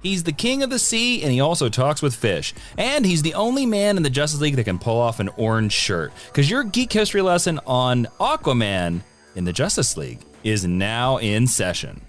He's the king of the sea, and he also talks with fish. And he's the only man in the Justice League that can pull off an orange shirt. Because your geek history lesson on Aquaman in the Justice League is now in session.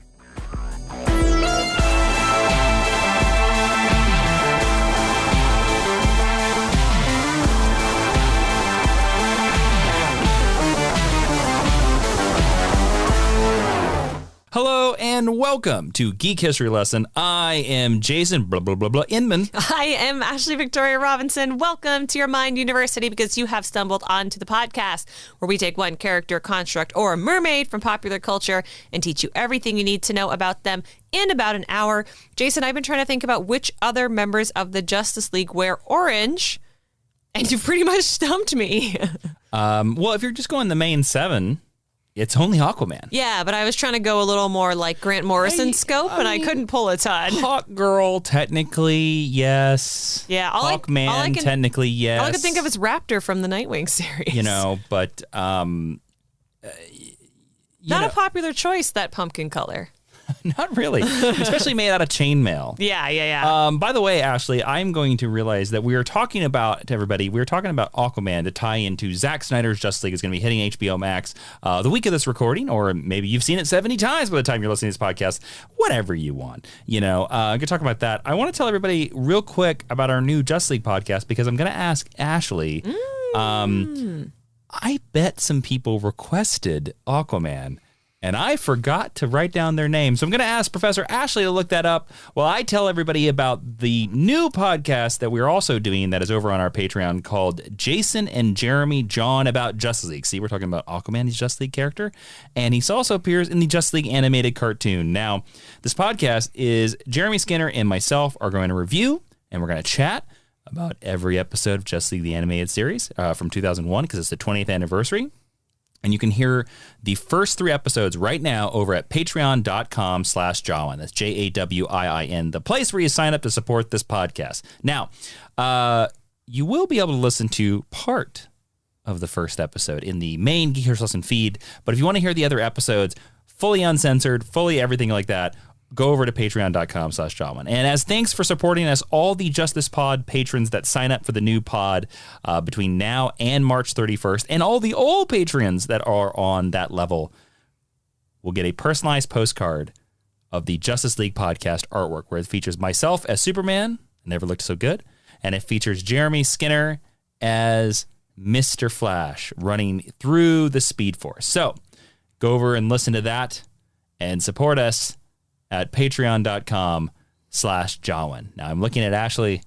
Hello and welcome to Geek History Lesson. I am Jason blah blah blah blah Inman. I am Ashley Victoria Robinson. Welcome to your Mind University, because you have stumbled onto the podcast where we take one character, construct, or a mermaid from popular culture and teach you everything you need to know about them in about an hour. Jason, I've been trying to think about which other members of the Justice League wear orange, and you pretty much stumped me. Well, if you're just going the main seven, it's only Aquaman. Yeah, but I was trying to go a little more like Grant Morrison scope, and I couldn't pull a ton. Hawkgirl, technically, yes. Yeah, Hawkman, technically, yes. All I could think of is Raptor from the Nightwing series. You know, but not a popular choice, that pumpkin color. Not really, especially made out of chainmail. Yeah. By the way, Ashley, I'm going to realize that we are talking about Aquaman to tie into Zack Snyder's Justice League. Is going to be hitting HBO Max the week of this recording, or maybe you've seen it 70 times by the time you're listening to this podcast. Whatever you want, I'm going to talk about that. I want to tell everybody real quick about our new Justice League podcast, because I'm going to ask Ashley. I bet some people requested Aquaman, and I forgot to write down their names. So I'm going to ask Professor Ashley to look that up while I tell everybody about the new podcast that we're also doing that is over on our Patreon called Jason and Jeremy John About Justice League. See, we're talking about Aquaman, his Justice League character, and he also appears in the Justice League animated cartoon. Now, this podcast is Jeremy Skinner and myself are going to review, and we're going to chat about every episode of Justice League, the animated series from 2001, because it's the 20th anniversary. And you can hear the first 3 episodes right now over at patreon.com/Jawiin. That's Jawiin, the place where you sign up to support this podcast. Now, you will be able to listen to part of the first episode in the main Geek History Lesson feed. But if you want to hear the other episodes, fully uncensored, fully everything like that, go over to patreon.com/Jawiin. And as thanks for supporting us, all the Justice Pod patrons that sign up for the new pod between now and March 31st, and all the old patrons that are on that level, will get a personalized postcard of the Justice League podcast artwork, where it features myself as Superman, Never Looked So Good, and it features Jeremy Skinner as Mr. Flash running through the Speed Force. So go over and listen to that and support us at patreon.com/Jawiin. Now, I'm looking at Ashley,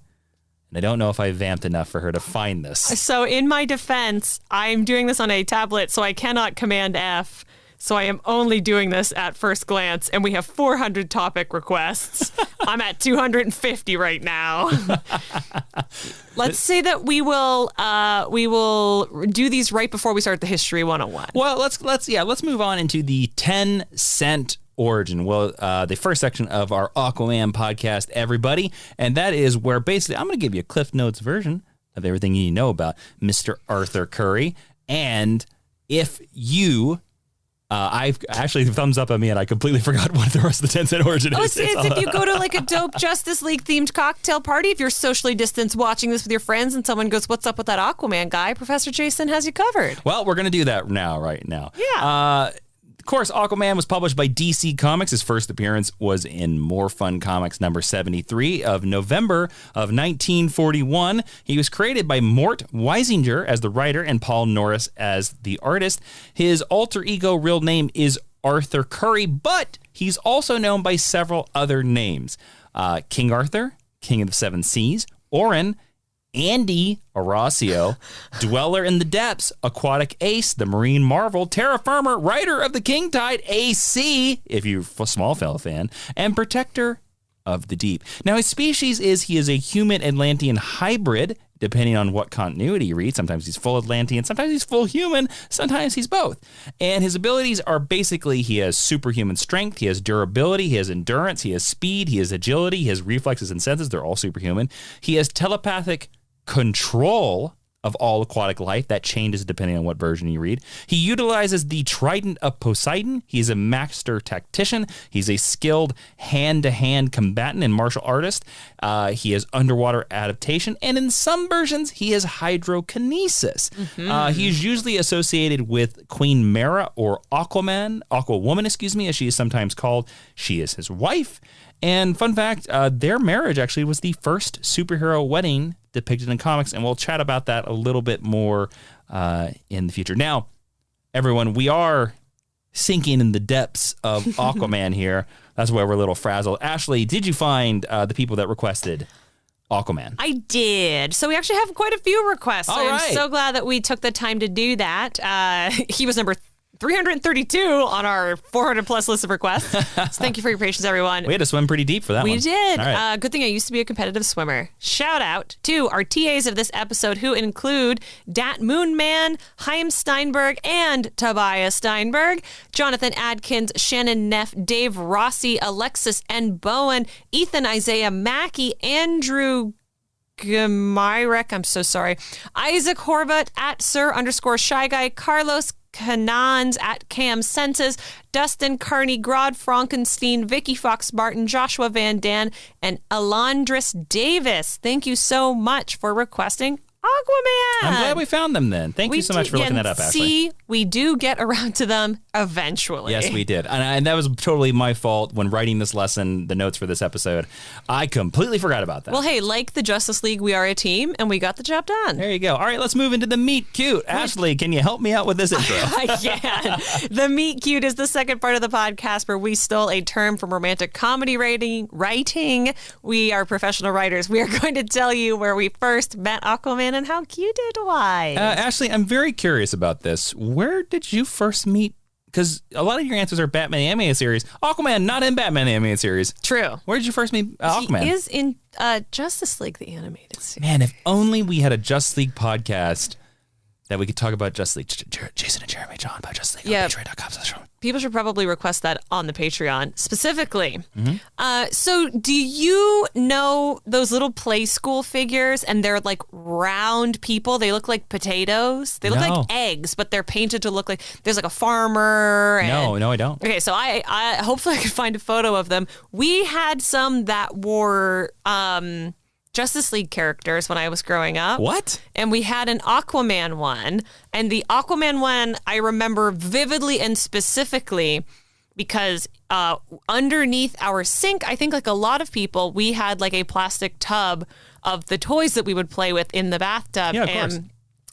and I don't know if I vamped enough for her to find this. So in my defense, I'm doing this on a tablet, so I cannot Command F. So I am only doing this at first glance, and we have 400 topic requests. I'm at 250 right now. Let's say that we will do these right before we start the History 101. Well, let's move on into the 10-cent origin. Well, the first section of our Aquaman podcast, everybody, and that is where basically I'm going to give you a Cliff Notes version of everything you know about Mr. Arthur Curry. And if you, I've actually thumbs up at me, and I completely forgot what the rest of the 10-cent origin is. It's if you go to like a dope Justice League themed cocktail party, if you're socially distanced watching this with your friends, and someone goes, "What's up with that Aquaman guy?" Professor Jason has you covered. Well, we're going to do that right now. Yeah. Of course, Aquaman was published by DC Comics. His first appearance was in More Fun Comics number 73 of November of 1941. He was created by Mort Weisinger as the writer and Paul Norris as the artist. His alter ego real name is Arthur Curry, but he's also known by several other names. King Arthur, King of the Seven Seas, Orin, Andy Horacio, Dweller in the Depths, Aquatic Ace, the Marine Marvel, Terra Firma, Writer of the King Tide, AC, if you're a Smallville fan, and Protector of the Deep. Now, his species is he is a human-Atlantean hybrid, depending on what continuity you read. Sometimes he's full Atlantean, sometimes he's full human, sometimes he's both. And his abilities are basically he has superhuman strength, he has durability, he has endurance, he has speed, he has agility, he has reflexes and senses. They're all superhuman. He has telepathic control of all aquatic life. That changes depending on what version you read. He utilizes the Trident of Poseidon. He's a master tactician. He's a skilled hand-to-hand combatant and martial artist. He has underwater adaptation, and in some versions, he has hydrokinesis. He is usually associated with Queen Mara, or Aquawoman, as she is sometimes called. She is his wife. And fun fact, their marriage actually was the first superhero wedding depicted in comics, and we'll chat about that a little bit more in the future. Now, everyone, we are sinking in the depths of Aquaman here. That's why we're a little frazzled. Ashley, did you find the people that requested Aquaman? I did. So we actually have quite a few requests. I'm so glad that we took the time to do that. He was number 332 on our 400 plus list of requests. So thank you for your patience, everyone. We had to swim pretty deep for that one. We did. Right. Good thing I used to be a competitive swimmer. Shout out to our TAs of this episode, who include Dat Moonman, Chaim Steinberg, and Tobias Steinberg, Jonathan Adkins, Shannon Neff, Dave Rossi, Alexis N. Bowen, Ethan Isaiah Mackey, Andrew Gmyrek, I'm so sorry, Isaac Horvat, at Sir_Shy Guy, Carlos Canans, at Cam Senses, Dustin Carney, Grod Frankenstein, Vicky Fox Martin, Joshua Van Dan, and Alondris Davis. Thank you so much for requesting Aquaman. I'm glad we found them then. Thank you so much for looking that up, Ashley. See, we do get around to them eventually. Yes, we did. And that was totally my fault when writing this lesson, the notes for this episode. I completely forgot about that. Well, hey, like the Justice League, we are a team, and we got the job done. There you go. All right, let's move into the Meet Cute. Ashley, can you help me out with this intro? I can. The Meet Cute is the second part of the podcast where we stole a term from romantic comedy writing. We are professional writers. We are going to tell you where we first met Aquaman and how cute it was. Ashley, I'm very curious about this. Where did you first meet? Because a lot of your answers are Batman animated series. Aquaman, not in Batman animated series. True. Where did you first meet Aquaman? He is in Justice League, the animated series. Man, if only we had a Justice League podcast that we could talk about Justice League. Jason and Jeremy John about Justice League on patreon.com/. People should probably request that on the Patreon specifically. So do you know those little play school figures, and they're like round people? They look like potatoes. They look like eggs, but they're painted to look like there's like a farmer. And, no, I don't. Okay, so I hopefully I can find a photo of them. We had some that were Justice League characters when I was growing up. What? And we had an Aquaman one. And the Aquaman one I remember vividly and specifically because underneath our sink, I think like a lot of people, we had like a plastic tub of the toys that we would play with in the bathtub. Yeah, of course.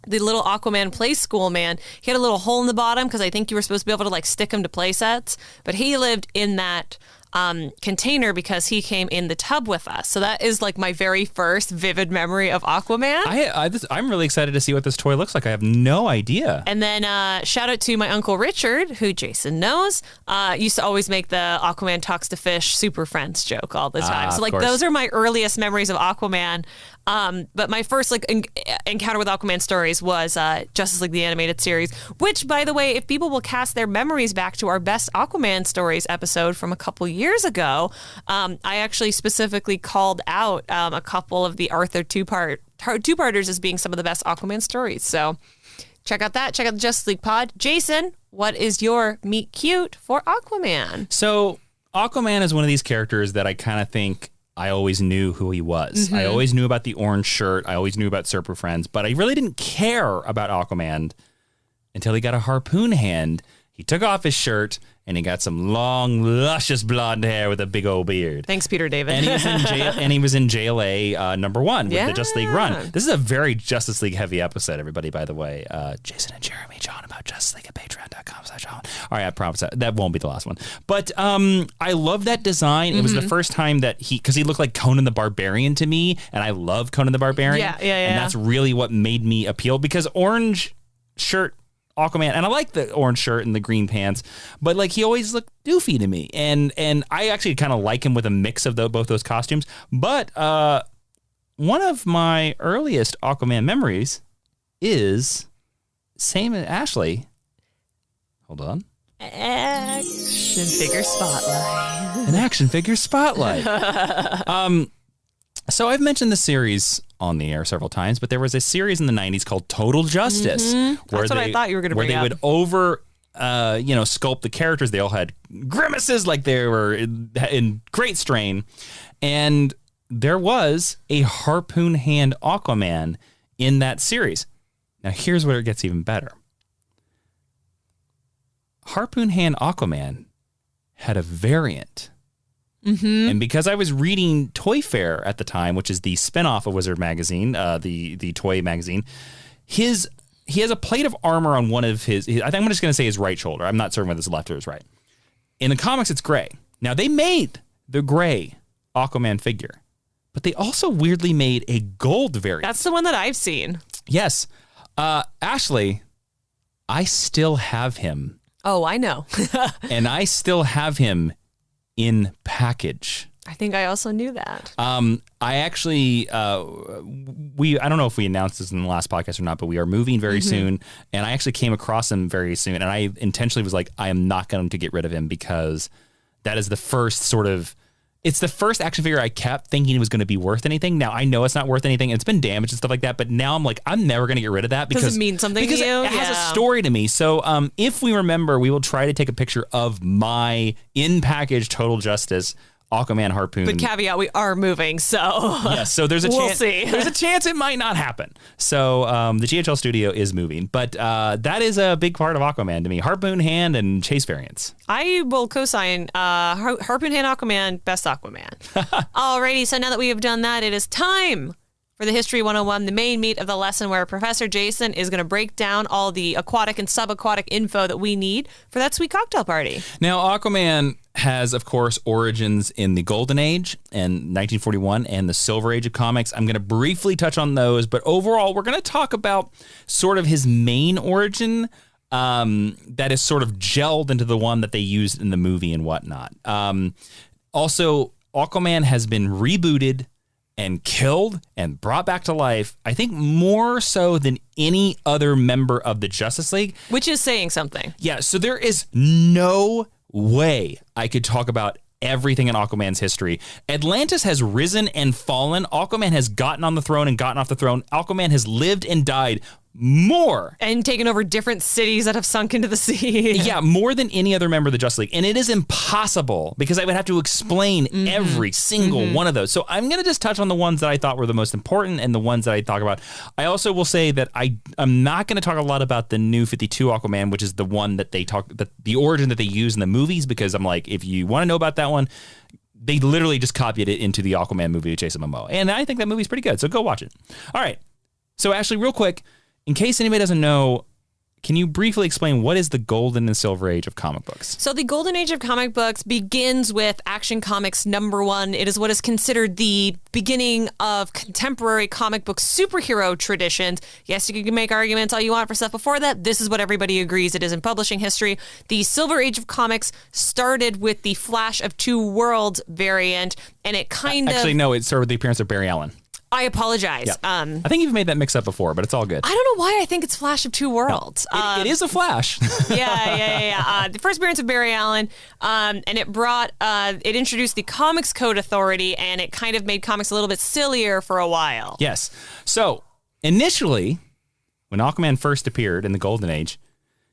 The little Aquaman play school man, he had a little hole in the bottom because I think you were supposed to be able to like stick him to play sets. But he lived in that container because he came in the tub with us. So that is like my very first vivid memory of Aquaman. I'm really excited to see what this toy looks like. I have no idea. And then shout out to my Uncle Richard, who Jason knows, used to always make the Aquaman talks to fish super friends joke all the time. So like those are my earliest memories of Aquaman. But my first like encounter with Aquaman stories was Justice League the Animated Series, which, by the way, if people will cast their memories back to our best Aquaman stories episode from a couple years ago, I actually specifically called out a couple of the Arthur two-parters as being some of the best Aquaman stories. So check out that. Check out the Justice League pod. Jason, what is your meet cute for Aquaman? So Aquaman is one of these characters that I kind of think I always knew who he was. I always knew about the orange shirt. I always knew about Surfer Friends, but I really didn't care about Aquaman until he got a harpoon hand. He took off his shirt and he got some long, luscious blonde hair with a big old beard. Thanks, Peter David. And he was in JLA #1 with the Justice League run. This is a very Justice League heavy episode, everybody, by the way. Jason and Jeremy John about Justice League at patreon.com/John. All right, I promise that won't be the last one. But I love that design. It was the first time that because he looked like Conan the Barbarian to me, and I love Conan the Barbarian. Yeah. And that's really what made me appeal, because orange shirt Aquaman, and I like the orange shirt and the green pants, but like he always looked doofy to me, and I actually kind of like him with a mix of both those costumes. But one of my earliest Aquaman memories is same as Ashley. Hold on. Action figure spotlight. An action figure spotlight. So I've mentioned the series on the air several times, but there was a series in the 90s called Total Justice. That's what I thought you were going to bring up. Where they would sculpt the characters. They all had grimaces like they were in great strain. And there was a harpoon hand Aquaman in that series. Now, here's where it gets even better. Harpoon hand Aquaman had a variant. Mm-hmm. And because I was reading Toy Fair at the time, which is the spinoff of Wizard Magazine, the toy magazine, he has a plate of armor on one of his I think I'm just going to say his right shoulder. I'm not certain whether it's left or his right. In the comics, it's gray. Now, they made the gray Aquaman figure, but they also weirdly made a gold variant. That's the one that I've seen. Yes. Ashley, I still have him. Oh, I know. And I still have him in package. I think I also knew that. I actually, I don't know if we announced this in the last podcast or not, but we are moving very soon. And I actually came across him very soon. And I intentionally was like, I am not going to get rid of him because that is the first it's the first action figure I kept thinking it was going to be worth anything. Now I know it's not worth anything. It's been damaged and stuff like that. But now I'm like, I'm never going to get rid of that because does it mean something to you? It has a story to me. So if we remember, we will try to take a picture of my in-package Total Justice Aquaman Harpoon. But caveat, we are moving, so yes. So there's a we'll chance. See. There's a chance it might not happen. So the GHL studio is moving, but that is a big part of Aquaman to me. Harpoon hand and chase variants. I will co-sign Harpoon hand Aquaman, best Aquaman. Alrighty, so now that we have done that, it is time for the History 101, the main meat of the lesson where Professor Jason is going to break down all the aquatic and subaquatic info that we need for that sweet cocktail party. Now, Aquaman has, of course, origins in the Golden Age and 1941 and the Silver Age of comics. I'm going to briefly touch on those, but overall, we're going to talk about sort of his main origin that is sort of gelled into the one that they used in the movie and whatnot. Also, Aquaman has been rebooted and killed and brought back to life, I think more so than any other member of the Justice League. Which is saying something. Yeah, so there is no way I could talk about everything in Aquaman's history. Atlantis has risen and fallen. Aquaman has gotten on the throne and gotten off the throne. Aquaman has lived and died more. And taken over different cities that have sunk into the sea. Yeah, more than any other member of the Justice League. And it is impossible because I would have to explain every single one of those. So I'm going to just touch on the ones that I thought were the most important and the ones that I talk about. I also will say that I'm not going to talk a lot about the new 52 Aquaman, which is the one that the origin that they use in the movies, because I'm like, if you want to know about that one, they literally just copied it into the Aquaman movie with Jason Momoa. And I think that movie's pretty good, so go watch it. All right. So Ashley, real quick, in case anybody doesn't know, can you briefly explain what is the Golden and Silver Age of comic books? So the Golden Age of comic books begins with Action Comics #1. It is what is considered the beginning of contemporary comic book superhero traditions. Yes, you can make arguments all you want for stuff before that. This is what everybody agrees it is in publishing history. The Silver Age of comics started with the Flash of Two Worlds variant, and it Actually, no, it started with the appearance of Barry Allen. I apologize. Yep. I think you've made that mix up before, but it's all good. I don't know why I think it's Flash of Two Worlds. No, it is a Flash. Yeah. The first appearance of Barry Allen, and it introduced the Comics Code Authority, and it kind of made comics a little bit sillier for a while. Yes. So initially, when Aquaman first appeared in the Golden Age,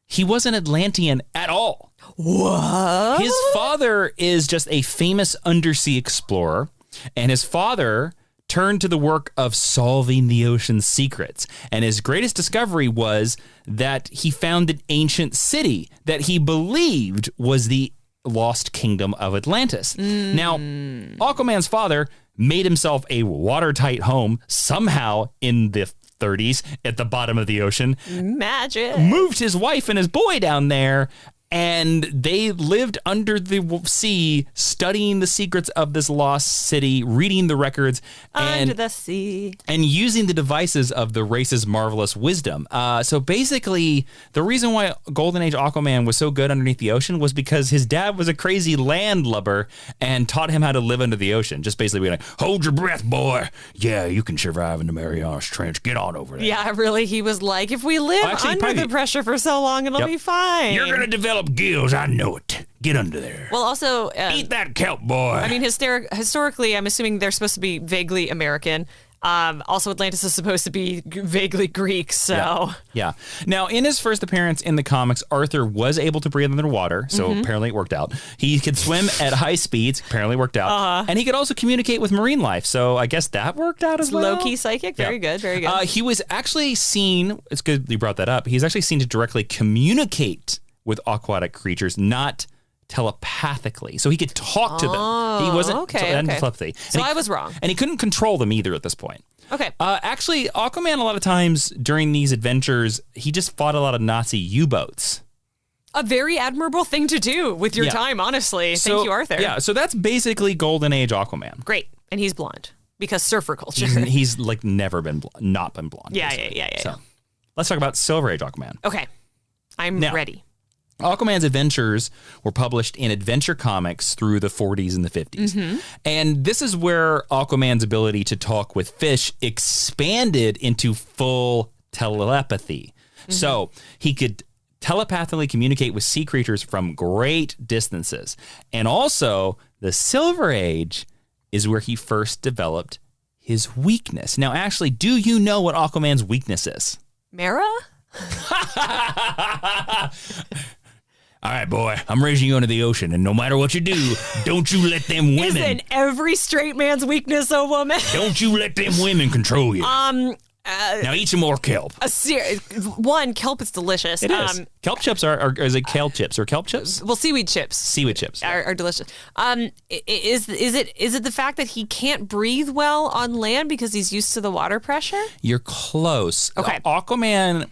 he wasn't Atlantean at all. What? His father is just a famous undersea explorer, and his father turned to the work of solving the ocean's secrets. And his greatest discovery was that he found an ancient city that he believed was the lost kingdom of Atlantis. Now, Aquaman's father made himself a watertight home somehow in the 30s at the bottom of the ocean. Magic. Moved his wife and his boy down there, and they lived under the sea, studying the secrets of this lost city, reading the records, under the sea, and using the devices of the race's marvelous wisdom. So basically, the reason why Golden Age Aquaman was so good underneath the ocean was because his dad was a crazy landlubber and taught him how to live under the ocean. Just basically being like, hold your breath, boy. Yeah, you can survive in the Marianas Trench. Get on over there. Yeah, really, he was like, if we live under the pressure for so long, it'll be fine. You're going to develop kelp gills, I know it. Get under there. Well, also... Eat that kelp, boy. I mean, historically, I'm assuming they're supposed to be vaguely American. Also, Atlantis is supposed to be vaguely Greek, so... Yeah. Now, in his first appearance in the comics, Arthur was able to breathe underwater, so apparently it worked out. He could swim at high speeds, apparently worked out. And he could also communicate with marine life, so I guess that worked out as well. Low-key psychic, very good, very good. He was actually seen, it's good you brought that up, he's actually seen to directly communicate with aquatic creatures, not telepathically. So he could talk to them. He wasn't telepathy. So I was wrong. And he couldn't control them either at this point. Okay. Actually, Aquaman, a lot of times during these adventures, he just fought a lot of Nazi U-boats. A very admirable thing to do with your time, honestly. Thank you, Arthur. Yeah, so that's basically Golden Age Aquaman. Great. And he's blonde because surfer culture. He's like never been not been blonde. Yeah. So let's talk about Silver Age Aquaman. Okay. I'm ready. Aquaman's adventures were published in Adventure Comics through the 40s and the 50s. And this is where Aquaman's ability to talk with fish expanded into full telepathy. So he could telepathically communicate with sea creatures from great distances. And also, the Silver Age is where he first developed his weakness. Now, Ashley, do you know what Aquaman's weakness is? Mara? All right, boy, I'm raising you into the ocean, and no matter what you do, don't you let them women... Isn't every straight man's weakness a woman? Don't you let them women control you. Now eat some more kelp. Kelp is delicious. It is. Kelp chips are is it kale chips or kelp chips? Well, seaweed chips. Seaweed chips are delicious. Is it the fact that he can't breathe well on land because he's used to the water pressure? You're close. Okay. Aquaman...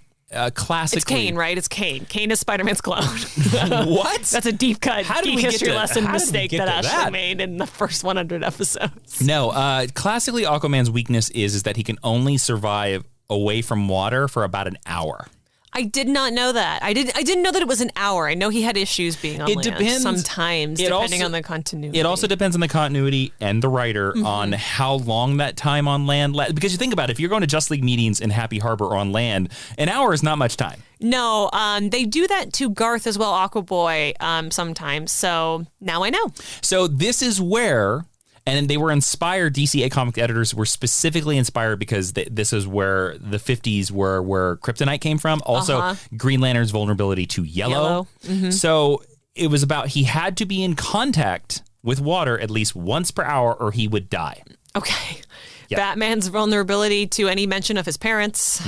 classically, it's Kane, right? It's Kane. Kane is Spider-Man's clone. What? That's a deep cut, deep history lesson mistake that Ashley made in the first 100 episodes. No, classically, Aquaman's weakness is that he can only survive away from water for about an hour. I did not know that. I didn't know that it was an hour. I know he had issues being on land depends. Sometimes, depending on the continuity. It also depends on the continuity and the writer on how long that time on land because you think about it, if you're going to Just League meetings in Happy Harbor or on land, an hour is not much time. No, they do that to Garth as well, Aquaboy, sometimes. So now I know. So this is where... And they were inspired, DCA comic editors were specifically inspired because this is where the 50s were where kryptonite came from. Also, Green Lantern's vulnerability to yellow. So it was about he had to be in contact with water at least once per hour or he would die. Okay. Yep. Batman's vulnerability to any mention of his parents.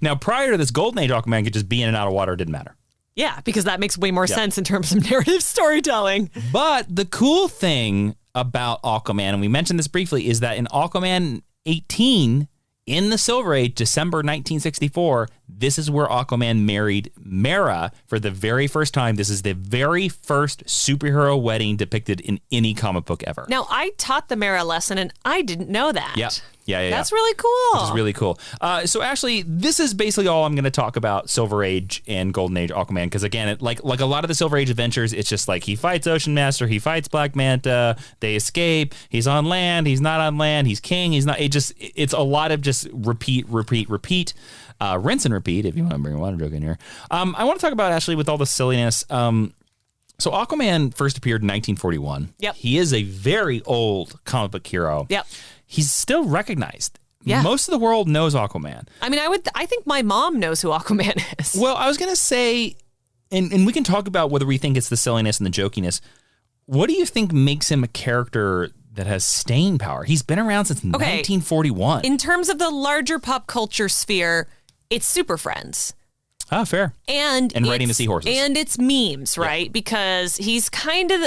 Now, prior to this, Golden Age Aquaman could just be in and out of water. It didn't matter. Yeah, because that makes way more sense in terms of narrative storytelling. But the cool thing about Aquaman, and we mentioned this briefly, is that in Aquaman 18, in the Silver Age, December 1964, this is where Aquaman married Mara for the very first time. This is the very first superhero wedding depicted in any comic book ever. Now, I taught the Mara lesson, and I didn't know that. Yeah. That's really cool. Which is really cool. So, Ashley, this is basically all I'm going to talk about Silver Age and Golden Age Aquaman, because, again, like a lot of the Silver Age adventures, it's just like he fights Ocean Master, he fights Black Manta, they escape, he's on land, he's not on land, he's king, he's not. It's a lot of just repeat, rinse and repeat, if you want to bring a water joke in here. I want to talk about, Ashley, with all the silliness. So Aquaman first appeared in 1941. Yep. He is a very old comic book hero. Yep. He's still recognized. Yeah. Most of the world knows Aquaman. I mean, I think my mom knows who Aquaman is. Well, I was going to say, and we can talk about whether we think it's the silliness and the jokiness. What do you think makes him a character that has staying power? He's been around since 1941. In terms of the larger pop culture sphere, it's Super Friends. Ah, fair. And Riding the Seahorses. And it's memes, right? Because he's kind of...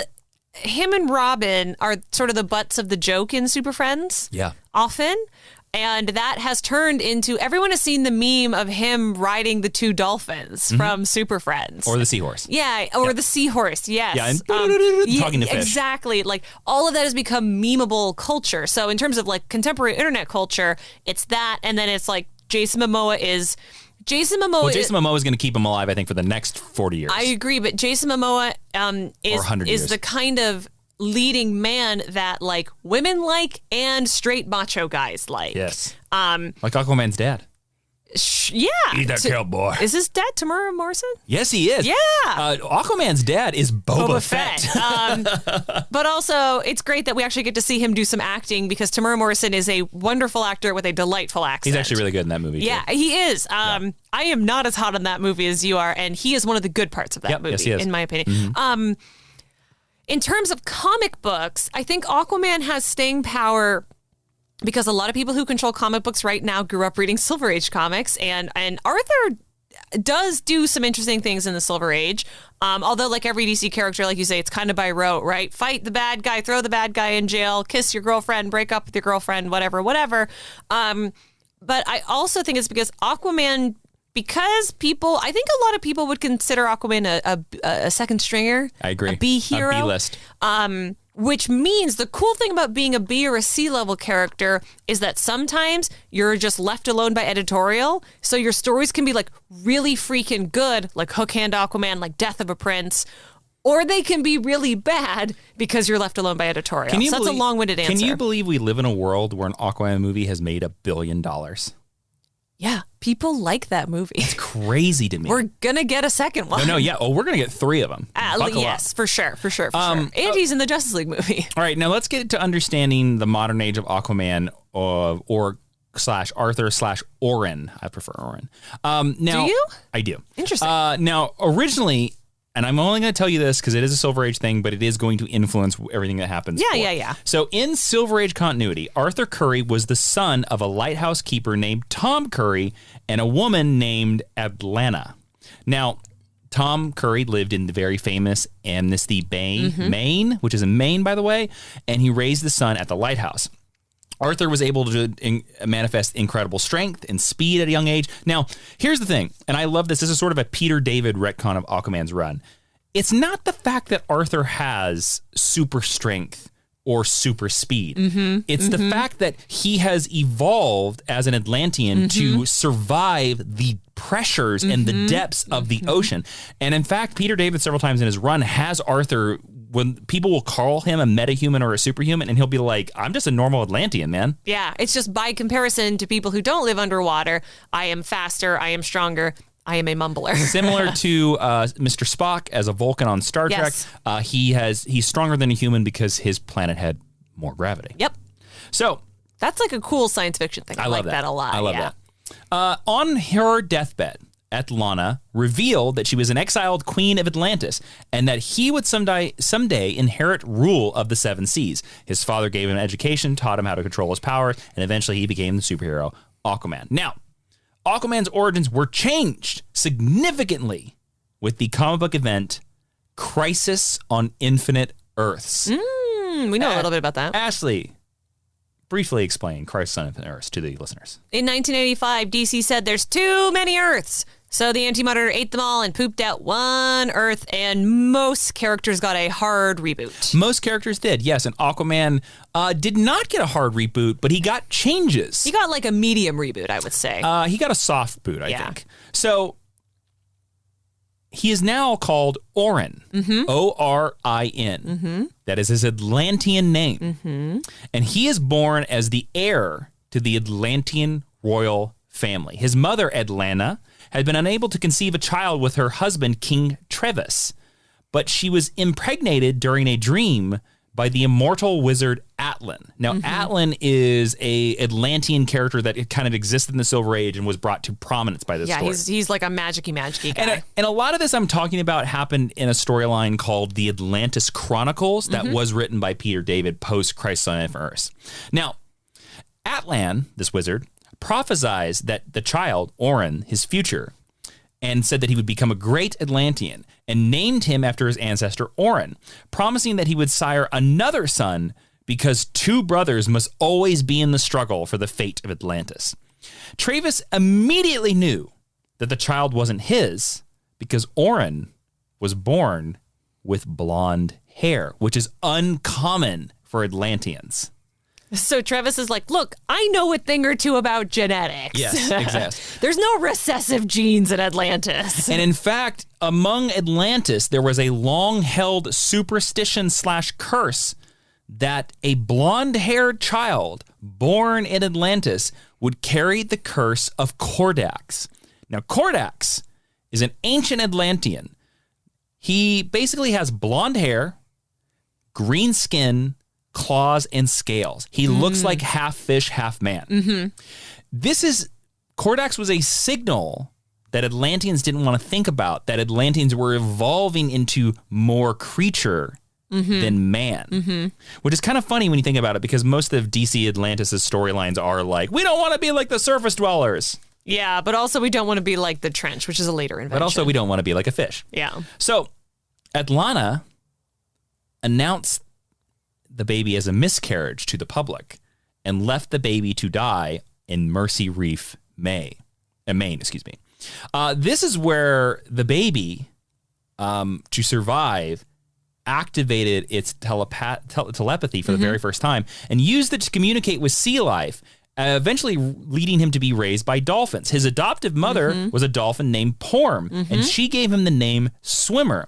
him and Robin are sort of the butts of the joke in Super Friends. Yeah. Often. And that has turned into... everyone has seen the meme of him riding the two dolphins from Super Friends. Or the seahorse. Yeah, or the seahorse, yes. Yeah, and talking to fish. Exactly. Like, all of that has become memeable culture. So in terms of, like, contemporary internet culture, it's that, and then it's, like, Jason Momoa is Jason Momoa is going to keep him alive, I think, for the next 40 years. I agree, but Jason Momoa is the kind of leading man that, like, women like and straight macho guys like. Yes. Like Aquaman's dad. Yeah. Eat that cowboy. Is his dad Tamura Morrison? Yes, he is. Yeah. Aquaman's dad is Boba Fett. But also, it's great that we actually get to see him do some acting because Tamura Morrison is a wonderful actor with a delightful accent. He's actually really good in that movie, Yeah, too. he is. I am not as hot on that movie as you are, and he is one of the good parts of that movie, yes, he is. in my opinion. In terms of comic books, I think Aquaman has staying power because a lot of people who control comic books right now grew up reading Silver Age comics, and Arthur does do some interesting things in the Silver Age. Although, like every DC character, like you say, it's kind of by rote, right? Fight the bad guy, throw the bad guy in jail, kiss your girlfriend, break up with your girlfriend, whatever. But I also think it's because Aquaman, because I think a lot of people would consider Aquaman a second stringer. I agree. A B hero. A B-list. Which means the cool thing about being a B or a C level character is that sometimes you're just left alone by editorial. So your stories can be like really freaking good, like Hook Hand Aquaman, like Death of a Prince, or they can be really bad because you're left alone by editorial. So that's a long-winded answer. Can you believe we live in a world where an Aquaman movie has made $1 billion? Yeah, people like that movie. It's crazy to me. We're going to get a second one. No, yeah. Oh, we're going to get 3 of them. Yes, for sure. And he's in the Justice League movie. All right, now let's get to understanding the modern age of Aquaman or / Arthur / Orin. I prefer Orin. Now, do you? I do. Interesting. Now, originally, and I'm only going to tell you this because it is a Silver Age thing, but it is going to influence everything that happens. Yeah. So in Silver Age continuity, Arthur Curry was the son of a lighthouse keeper named Tom Curry and a woman named Atlanta. Now, Tom Curry lived in the very famous Amnesty Bay, Maine, which is in Maine, by the way, and he raised the son at the lighthouse. Arthur was able to manifest incredible strength and speed at a young age. Now, here's the thing, and I love this. This is sort of a Peter David retcon of Aquaman's run. It's not the fact that Arthur has super strength or super speed. It's the fact that he has evolved as an Atlantean to survive the pressures and the depths of the ocean. And in fact, Peter David several times in his run has Arthur, when people will call him a metahuman or a superhuman, and he'll be like, I'm just a normal Atlantean, man. Yeah, it's just by comparison to people who don't live underwater, I am faster, I am stronger, I am a mumbler. Similar to Mr. Spock as a Vulcan on Star Trek, he's stronger than a human because his planet had more gravity. Yep. So that's like a cool science fiction thing. I like that a lot. I love that. On her deathbed, Atlanta revealed that she was an exiled queen of Atlantis and that he would someday inherit rule of the 7 seas. His father gave him an education, taught him how to control his powers, and eventually he became the superhero Aquaman. Now, Aquaman's origins were changed significantly with the comic book event Crisis on Infinite Earths. We know a little bit about that. Ashley, briefly explain Crisis on Infinite Earths to the listeners. In 1985, DC said there's too many Earths. So the Anti-Monitor ate them all and pooped out one Earth, and most characters got a hard reboot. Most characters did, yes. And Aquaman did not get a hard reboot, but he got changes. He got like a medium reboot, I would say. He got a soft boot, I think. So he is now called Orin, O-R-I-N. That is his Atlantean name. And he is born as the heir to the Atlantean royal family. His mother, Atlanta, had been unable to conceive a child with her husband, King Trevis, but she was impregnated during a dream by the immortal wizard Atlan. Now, Atlan is a Atlantean character that kind of existed in the Silver Age and was brought to prominence by this story. Yeah, he's like a magic-y guy. And a lot of this I'm talking about happened in a storyline called the Atlantis Chronicles that was written by Peter David post Crisis on Infinite Earths. Now, Atlan, this wizard, prophesied that the child, Orin, his future, and said that he would become a great Atlantean and named him after his ancestor Orin, promising that he would sire another son because 2 brothers must always be in the struggle for the fate of Atlantis. Travis immediately knew that the child wasn't his because Orin was born with blonde hair, which is uncommon for Atlanteans. So Travis is like, look, I know a thing or two about genetics. Yes, exactly. There's no recessive genes in Atlantis. And in fact, among Atlantis, there was a long-held superstition / curse that a blonde-haired child born in Atlantis, would carry the curse of Kordax. Now, Kordax is an ancient Atlantean. He basically has blonde hair, green skin, claws, and scales. He looks like half fish, half man. Kordax was a signal that Atlanteans didn't want to think about, that Atlanteans were evolving into more creature than man, which is kind of funny when you think about it, because most of DC Atlantis' storylines are like, we don't want to be like the surface dwellers. Yeah, but also we don't want to be like the trench, which is a later invention. But also we don't want to be like a fish. Yeah. So Atlanta announced the baby as a miscarriage to the public and left the baby to die in Mercy Reef, Maine. This is where the baby, to survive, activated its telepathy for the very first time and used it to communicate with sea life, eventually leading him to be raised by dolphins. His adoptive mother was a dolphin named Porm, and she gave him the name Swimmer,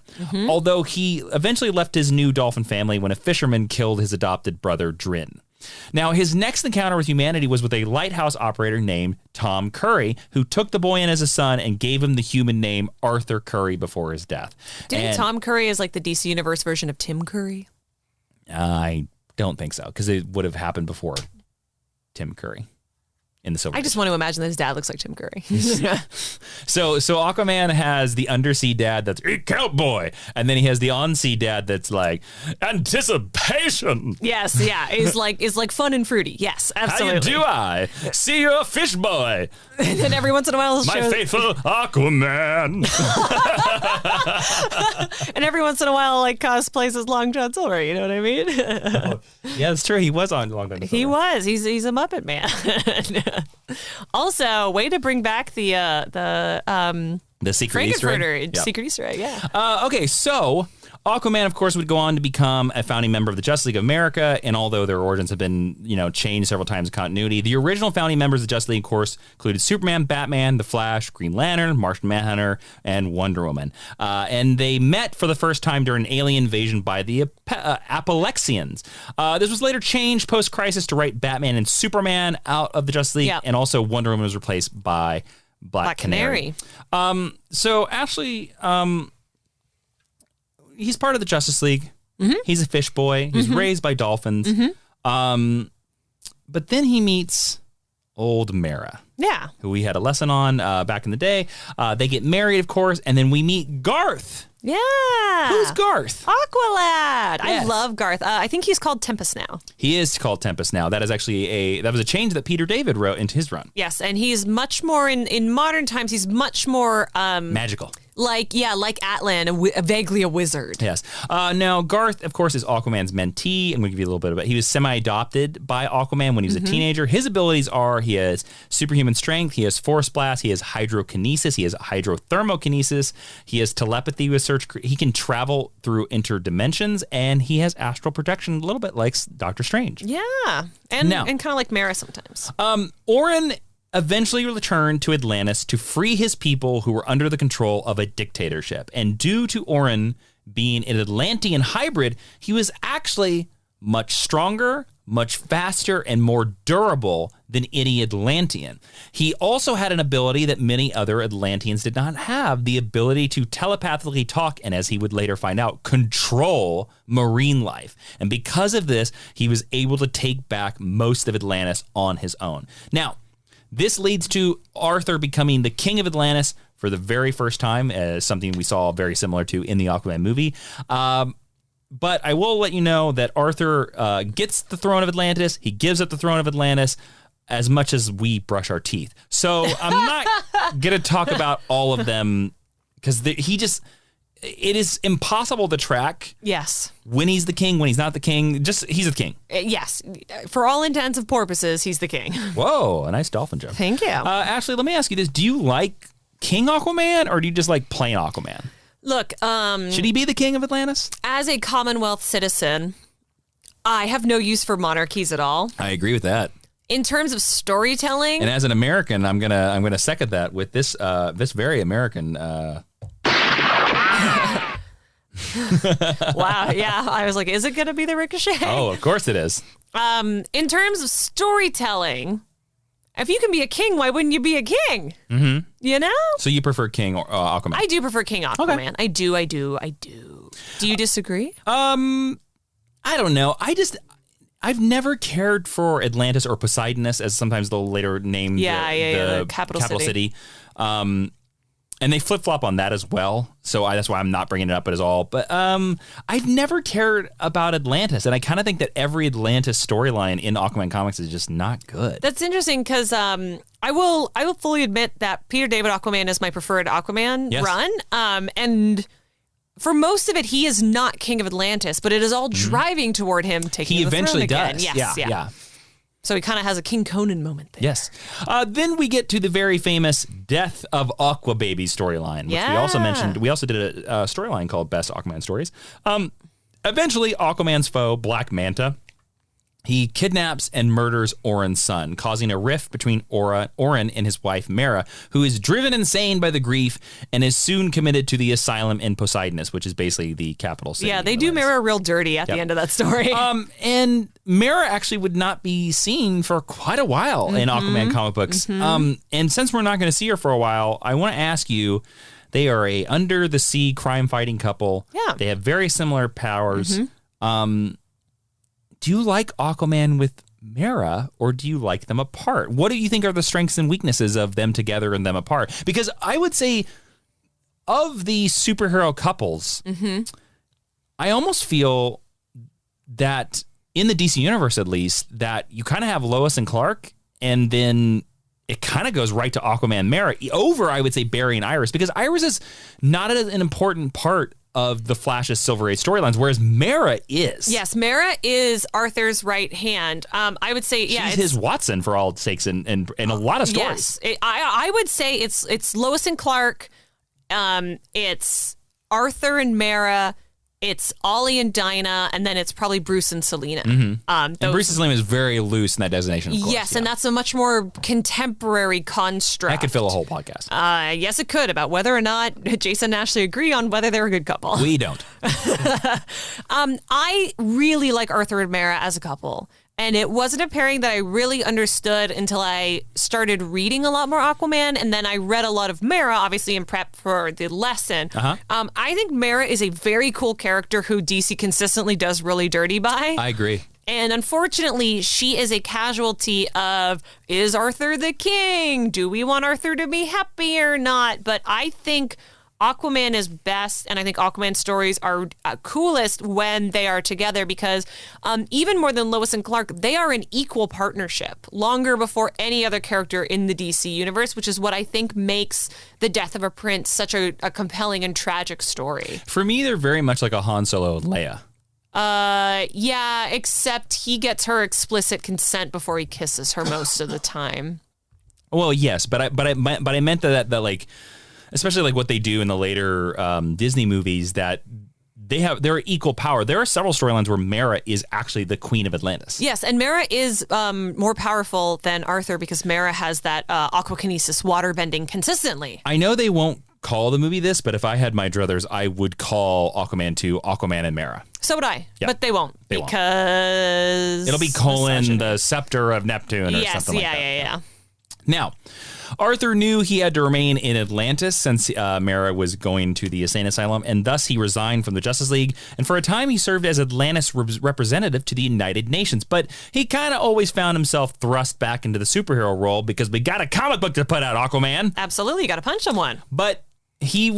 although he eventually left his new dolphin family when a fisherman killed his adopted brother, Drin. Now, his next encounter with humanity was with a lighthouse operator named Tom Curry, who took the boy in as a son and gave him the human name Arthur Curry before his death. Tom Curry is like the DC Universe version of Tim Curry? I don't think so, because it would have happened before Tim Curry in the Silver I just Age. want to imagine that his dad looks like Tim Curry. So Aquaman has the undersea dad that's a cowboy, and then he has the on-sea dad that's like anticipation. Yes, yeah, is like fun and fruity. Yes, absolutely. How you do I? See you, fish boy. And then every once in a while, My faithful Aquaman. and every once in a while, like cosplays as Long John Silver. You know what I mean? Yeah, that's true. He was on Long John Silver. He was. He's a Muppet Man. Also, way to bring back the secret Easter egg. Yep. Secret Easter egg, yeah. Okay, so Aquaman, of course, would go on to become a founding member of the Justice League of America, and although their origins have been, changed several times in continuity, the original founding members of the Justice League, of course, included Superman, Batman, The Flash, Green Lantern, Martian Manhunter, and Wonder Woman. And they met for the first time during an alien invasion by the Apalexians. This was later changed post-crisis to write Batman and Superman out of the Justice League, and also Wonder Woman was replaced by Black Canary. So Ashley, he's part of the Justice League. He's a fish boy. He's raised by dolphins. But then he meets old Mara. Yeah. Who we had a lesson on back in the day. They get married, of course, and then we meet Garth. Yeah. Who's Garth? Aqualad. Yes. I love Garth. I think he's called Tempest now. He is called Tempest now. That is actually that was a change that Peter David wrote into his run. Yes, and he's much more in modern times. He's much more magical. Like Atlan, vaguely a wizard. Yes. Now, Garth, of course, is Aquaman's mentee. I'm going to give you a little bit of it. He was semi-adopted by Aquaman when he was a teenager. His abilities are he has superhuman strength, he has force blast, he has hydrokinesis, he has hydrothermokinesis, he has telepathy with search. He can travel through interdimensions, and he has astral projection, a little bit like Doctor Strange. Yeah. And kind of like Mara sometimes. Orin eventually returned to Atlantis to free his people who were under the control of a dictatorship. And due to Orin being an Atlantean hybrid, he was actually much stronger, much faster, and more durable than any Atlantean. He also had an ability that many other Atlanteans did not have, the ability to telepathically talk and, as he would later find out, control marine life. And because of this, he was able to take back most of Atlantis on his own. Now, this leads to Arthur becoming the king of Atlantis for the very first time, as something we saw very similar to in the Aquaman movie. But I will let you know that Arthur gets the throne of Atlantis. He gives up the throne of Atlantis as much as we brush our teeth. So I'm not going to talk about all of them because it is impossible to track. Yes. When he's the king, when he's not the king. Just he's the king. Yes. For all intents and purposes, he's the king. Whoa, a nice dolphin joke. Thank you. Ashley, let me ask you this. Do you like King Aquaman or do you just like plain Aquaman? Look, should he be the king of Atlantis? As a Commonwealth citizen, I have no use for monarchies at all. I agree with that. In terms of storytelling, and as an American, I'm gonna second that with this very American. Wow. Yeah. I was like, is it going to be the Ricochet? Oh, of course it is. In terms of storytelling, if you can be a king, why wouldn't you be a king? Mm-hmm. You know? So you prefer King or Aquaman? I do prefer King Aquaman. Okay. I do. Do you disagree? I don't know. I've never cared for Atlantis or Poseidonus, as sometimes they'll later name the capital city. And they flip-flop on that as well, so that's why I'm not bringing it up at all. But I've never cared about Atlantis, and I kind of think that every Atlantis storyline in Aquaman comics is just not good. That's interesting, because I will fully admit that Peter David Aquaman is my preferred Aquaman run, and for most of it, he is not King of Atlantis, but it is all driving toward him taking the throne again. He eventually does. Yeah. So he kind of has a King Conan moment there. Yes. Then we get to the very famous Death of Aqua Baby storyline, which we also mentioned. We also did a storyline called Best Aquaman Stories. Eventually, Aquaman's foe, Black Manta, he kidnaps and murders Orin's son, causing a rift between Orin and his wife, Mara, who is driven insane by the grief and is soon committed to the asylum in Poseidonus, which is basically the capital city. Yeah, they do Mara real dirty at the end of that story. And Mara actually would not be seen for quite a while in Aquaman comic books. And since we're not going to see her for a while, I want to ask you, they are a under-the-sea crime-fighting couple. Yeah. They have very similar powers. Do you like Aquaman with Mara, or do you like them apart? What do you think are the strengths and weaknesses of them together and them apart? Because I would say of the superhero couples, I almost feel that in the DC universe, at least, that you kind of have Lois and Clark, and then it kind of goes right to Aquaman and Mara over, I would say, Barry and Iris, because Iris is not an important part of the Flash's Silver Age storylines, whereas Mara is. Yes, Mara is Arthur's right hand. I would say, she's his Watson for all sakes in a lot of stories. Yes, I would say it's Lois and Clark, it's Arthur and Mara, it's Ollie and Dinah, and then it's probably Bruce and Selena. And Bruce and Selena is very loose in that designation, of course. Yes, and that's a much more contemporary construct. That could fill a whole podcast. Yes, it could, about whether or not Jason and Ashley agree on whether they're a good couple. We don't. I really like Arthur and Mara as a couple. And it wasn't a pairing that I really understood until I started reading a lot more Aquaman. And then I read a lot of Mara, obviously, in prep for the lesson. I think Mara is a very cool character who DC consistently does really dirty by. I agree. And unfortunately, she is a casualty of, is Arthur the king? Do we want Arthur to be happy or not? But I think Aquaman is best, and I think Aquaman stories are coolest when they are together, because even more than Lois and Clark, they are an equal partnership longer before any other character in the DC universe, which is what I think makes The Death of a Prince such a compelling and tragic story. For me, they're very much like a Han Solo and Leia. Yeah, except he gets her explicit consent before he kisses her most of the time. Well, yes, but I meant that like, especially like what they do in the later Disney movies, that they're equal power. There are several storylines where Mara is actually the queen of Atlantis. Yes, and Mara is more powerful than Arthur because Mara has that aquakinesis, water bending consistently. I know they won't call the movie this, but if I had my druthers, I would call Aquaman 2 Aquaman and Mara. So would I, but they won't. They won't. Because it'll be Colin, the scepter of Neptune, or something like that. Yeah. Now, Arthur knew he had to remain in Atlantis since Mara was going to the insane asylum, and thus he resigned from the Justice League, and for a time he served as Atlantis representative to the United Nations. But he kind of always found himself thrust back into the superhero role because we got a comic book to put out, Aquaman. Absolutely, you got to punch someone. But he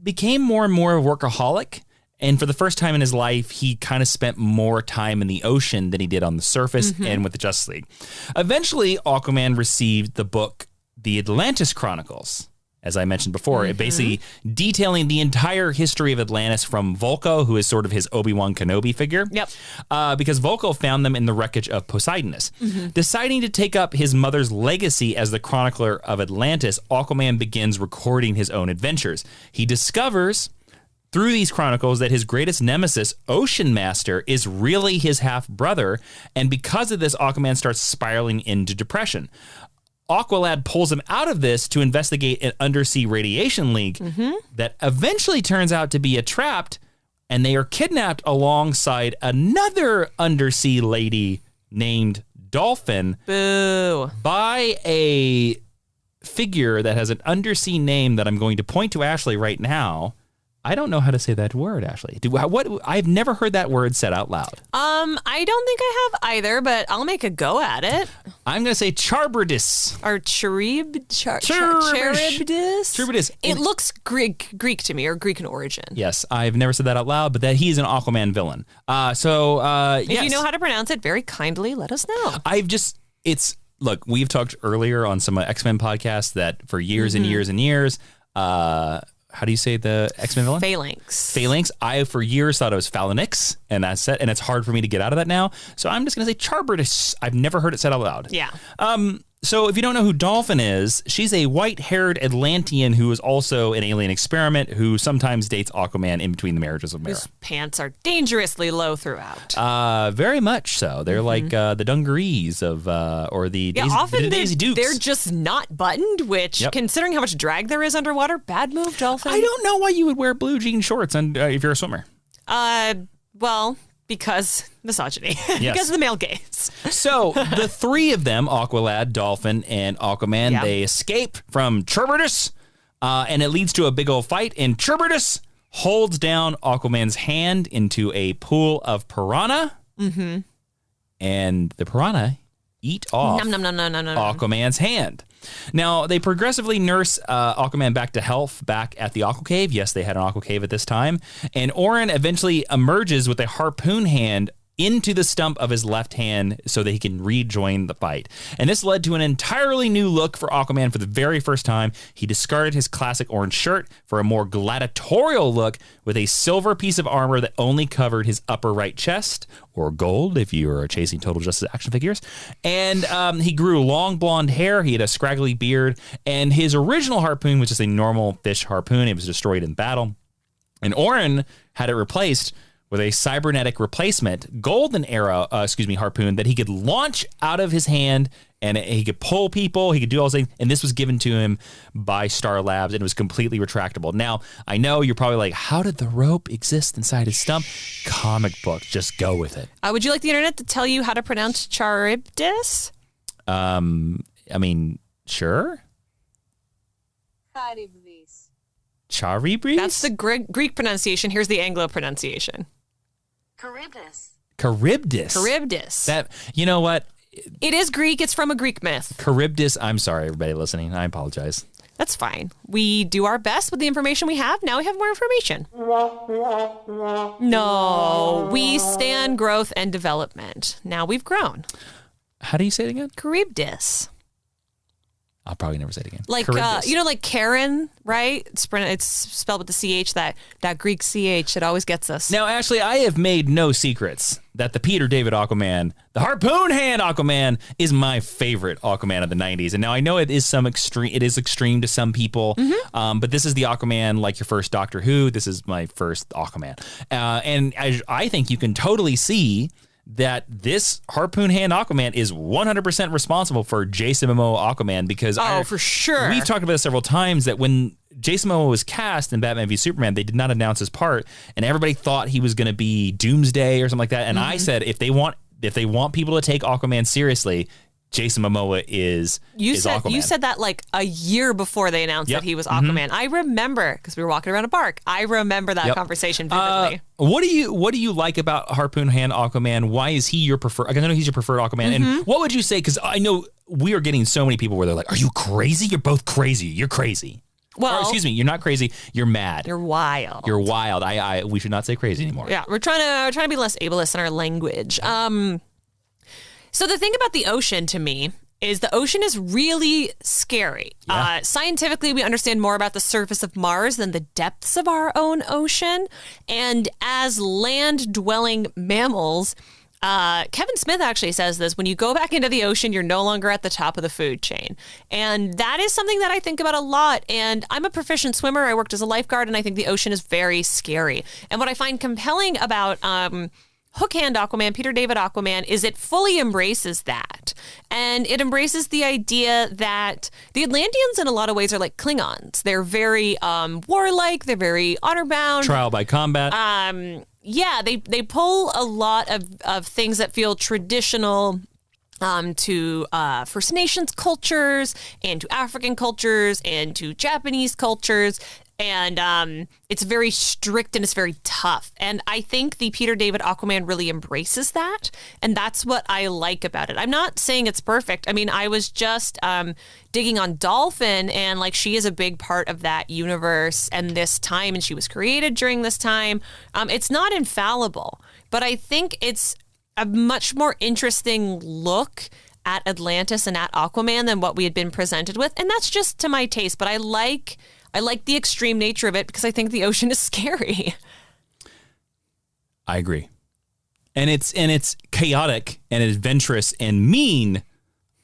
became more and more a workaholic, and for the first time in his life, he kind of spent more time in the ocean than he did on the surface and with the Justice League. Eventually, Aquaman received the book The Atlantis Chronicles, as I mentioned before, basically detailing the entire history of Atlantis from Vulko, who is sort of his Obi-Wan Kenobi figure. Because Vulko found them in the wreckage of Poseidonus. Deciding to take up his mother's legacy as the chronicler of Atlantis, Aquaman begins recording his own adventures. He discovers through these chronicles that his greatest nemesis, Ocean Master, is really his half-brother, and because of this, Aquaman starts spiraling into depression. Aqualad pulls him out of this to investigate an undersea radiation leak that eventually turns out to be a trap and they are kidnapped alongside another undersea lady named Dolphin. Boo. By a figure that has an undersea name that I'm going to point to Ashley right now. I don't know how to say that word, Ashley. I've never heard that word said out loud. I don't think I have either, but I'll make a go at it. I'm going to say Charbardis. Or Charybdis? Charybdis. It looks Greek to me, or Greek in origin. Yes, I've never said that out loud, but that he's an Aquaman villain. If you know how to pronounce it, very kindly let us know. Look, we've talked earlier on some X-Men podcasts that for years and years and years, how do you say the X-Men villain? Phalanx. I, for years, thought it was Phalanx, and that's it. And it's hard for me to get out of that now. So I'm just going to say Charbardis. I've never heard it said out loud. Yeah. So if you don't know who Dolphin is, she's a white-haired Atlantean who is also an alien experiment who sometimes dates Aquaman in between the marriages of Mera. His pants are dangerously low throughout. Very much so. They're like the dungarees of, or the Daisy Dukes. They're just not buttoned, which, considering how much drag there is underwater, bad move, Dolphin. I don't know why you would wear blue jean shorts if you're a swimmer. Well, because misogyny. Yes. Because of the male gaze. So the three of them, Aqualad, Dolphin, and Aquaman, they escape from Charbardis, and it leads to a big old fight. And Charbardis holds down Aquaman's hand into a pool of piranha, and the piranha eat off Aquaman's hand. Now, they progressively nurse Aquaman back to health back at the Aqua Cave. Yes, they had an Aqua Cave at this time. And Orin eventually emerges with a harpoon hand into the stump of his left hand so that he can rejoin the fight. And this led to an entirely new look for Aquaman for the very first time. He discarded his classic orange shirt for a more gladiatorial look with a silver piece of armor that only covered his upper right chest, or gold if you are chasing Total Justice action figures. And he grew long blonde hair. He had a scraggly beard. And his original harpoon was just a normal fish harpoon. It was destroyed in battle. And Orin had it replaced with a cybernetic replacement golden harpoon that he could launch out of his hand, and he could pull people, he could do all those things, and this was given to him by Star Labs, and it was completely retractable. Now, I know you're probably like, how did the rope exist inside his stump? Comic book, just go with it. Would you like the internet to tell you how to pronounce Charybdis? I mean, sure. Charybdis? That's the Greek pronunciation. Here's the Anglo pronunciation. Charybdis. That, you know what? It is Greek. It's from a Greek myth. Charybdis. I'm sorry, everybody listening. I apologize. That's fine. We do our best with the information we have. Now we have more information. No, we stand growth and development. Now we've grown. How do you say it again? Charybdis. I'll probably never say it again. Like, like Karen, right? It's spelled with the CH, that Greek CH that always gets us. Now, Ashley, I have made no secrets that the Peter David Aquaman, the harpoon hand Aquaman, is my favorite Aquaman of the 90s. And now I know it is extreme to some people, but this is the Aquaman like your first Doctor Who. This is my first Aquaman. And I think you can totally see that this harpoon hand Aquaman is 100% responsible for Jason Momoa Aquaman, because for sure. We've talked about this several times, that when Jason Momoa was cast in Batman v Superman, they did not announce his part, and everybody thought he was going to be Doomsday or something like that. And I said, if they want people to take Aquaman seriously, Jason Momoa is Aquaman. You said that like a year before they announced that he was Aquaman. I remember, because we were walking around a park. I remember that conversation vividly. What do you like about harpoon hand Aquaman? Why is he your preferred? I know he's your preferred Aquaman. And what would you say? Because I know we are getting so many people where they're like, "Are you crazy? You're both crazy. You're crazy." Well, or, excuse me, you're not crazy. You're mad. You're wild. You're wild. We should not say crazy anymore. Yeah, we're trying to be less ableist in our language. So the thing about the ocean to me is the ocean is really scary. Yeah. Scientifically, we understand more about the surface of Mars than the depths of our own ocean. And as land-dwelling mammals, Kevin Smith actually says this: when you go back into the ocean, you're no longer at the top of the food chain. And that is something that I think about a lot. And I'm a proficient swimmer. I worked as a lifeguard, and I think the ocean is very scary. And what I find compelling about Hook Hand Aquaman, Peter David Aquaman, is it fully embraces that. And it embraces the idea that the Atlanteans in a lot of ways are like Klingons. They're very warlike. They're very honor-bound. Trial by combat. Yeah, they pull a lot of things that feel traditional to First Nations cultures and to African cultures and to Japanese cultures. And it's very strict and it's very tough. And I think the Peter David Aquaman really embraces that. And that's what I like about it. I'm not saying it's perfect. I mean, I was just digging on Dolphin, and like she is a big part of that universe and this time, and she was created during this time. It's not infallible, but I think it's a much more interesting look at Atlantis and at Aquaman than what we had been presented with. And that's just to my taste, but I like the extreme nature of it because I think the ocean is scary. I agree. And it's chaotic and adventurous and mean,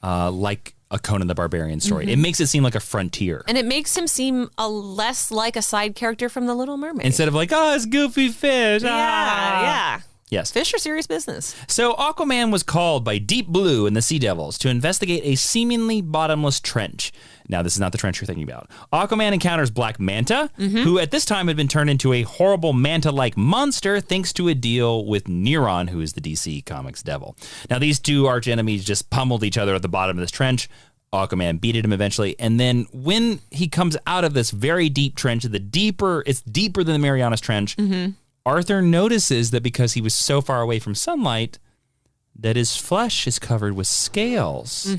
like a Conan the Barbarian story. It makes it seem like a frontier. And it makes him seem less like a side character from The Little Mermaid. Instead of like, oh, it's goofy fish. Yeah. Yes. Fish are serious business. So Aquaman was called by Deep Blue and the Sea Devils to investigate a seemingly bottomless trench. Now, this is not the trench you're thinking about. Aquaman encounters Black Manta, who at this time had been turned into a horrible Manta-like monster thanks to a deal with Neron, who is the DC Comics devil. Now, these two arch enemies just pummeled each other at the bottom of this trench. Aquaman beat him eventually. And then when he comes out of this very deep trench, it's deeper than the Marianas Trench, Arthur notices that because he was so far away from sunlight, that his flesh is covered with scales.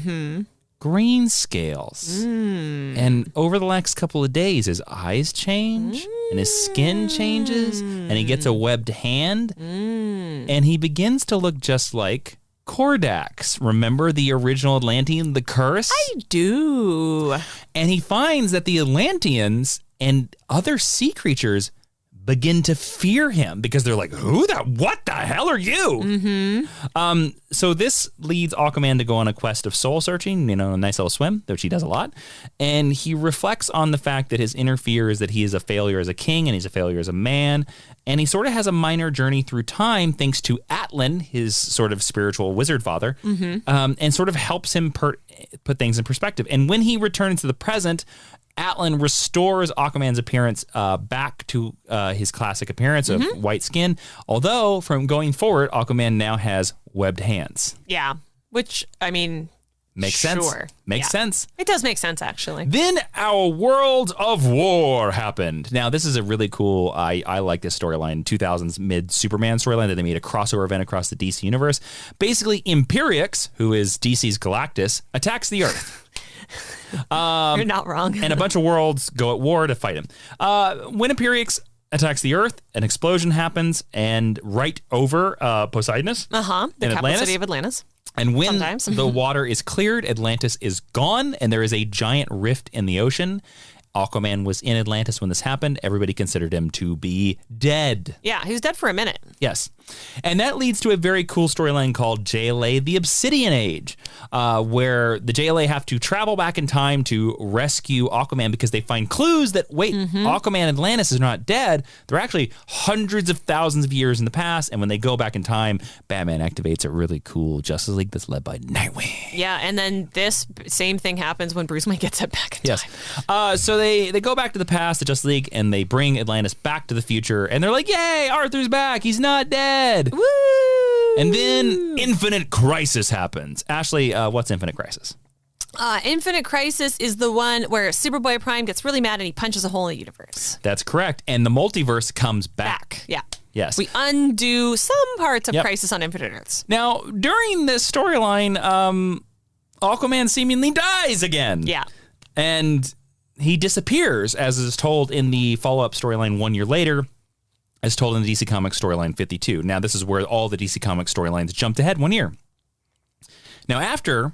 Green scales. And over the next couple of days, his eyes change and his skin changes and he gets a webbed hand and he begins to look just like Kordax. Remember the original Atlantean, the curse? I do. And he finds that the Atlanteans and other sea creatures begin to fear him because they're like, what the hell are you? So this leads Aquaman to go on a quest of soul searching, a nice little swim, which he does a lot. And he reflects on the fact that his inner fear is that he is a failure as a king and he's a failure as a man. And he sort of has a minor journey through time thanks to Atlan, his sort of spiritual wizard father, and sort of helps him put things in perspective. And when he returns to the present, Atlan restores Aquaman's appearance back to his classic appearance of white skin. Although, from going forward, Aquaman now has webbed hands. Yeah, which, I mean, makes sense. Makes sense. It does make sense, actually. Then our World of War happened. Now, this is a really cool, I like this storyline, 2000s mid-Superman storyline that they made a crossover event across the DC universe. Basically, Imperiex, who is DC's Galactus, attacks the Earth. You're not wrong. And a bunch of worlds go at war to fight him. When Imperiex attacks the Earth, an explosion happens and right over Poseidonus. The capital city of Atlantis. And when the water is cleared, Atlantis is gone and there is a giant rift in the ocean. Aquaman was in Atlantis when this happened. Everybody considered him to be dead. Yeah, he was dead for a minute. Yes. And that leads to a very cool storyline called Jla the Obsidian Age, where the JLA have to travel back in time to rescue Aquaman because they find clues that, Aquaman and Atlantis is not dead. They're actually hundreds of thousands of years in the past. And when they go back in time, Batman activates a really cool Justice League that's led by Nightwing. Yeah, and then this same thing happens when Bruce Wayne gets it back in time. So they go back to the past, the Justice League, and they bring Atlantis back to the future. And they're like, yay, Arthur's back. He's not dead. Woo! And then Infinite Crisis happens. Ashley, what's Infinite Crisis? Infinite Crisis is the one where Superboy Prime gets really mad and he punches a hole in the universe. That's correct. And the multiverse comes back. Yeah. Yes. We undo some parts of Crisis on Infinite Earths. Now, during this storyline, Aquaman seemingly dies again. Yeah. And he disappears, as is told in the follow-up storyline 1 year later, as told in the DC Comics storyline 52. Now, this is where all the DC Comics storylines jumped ahead 1 year. Now, after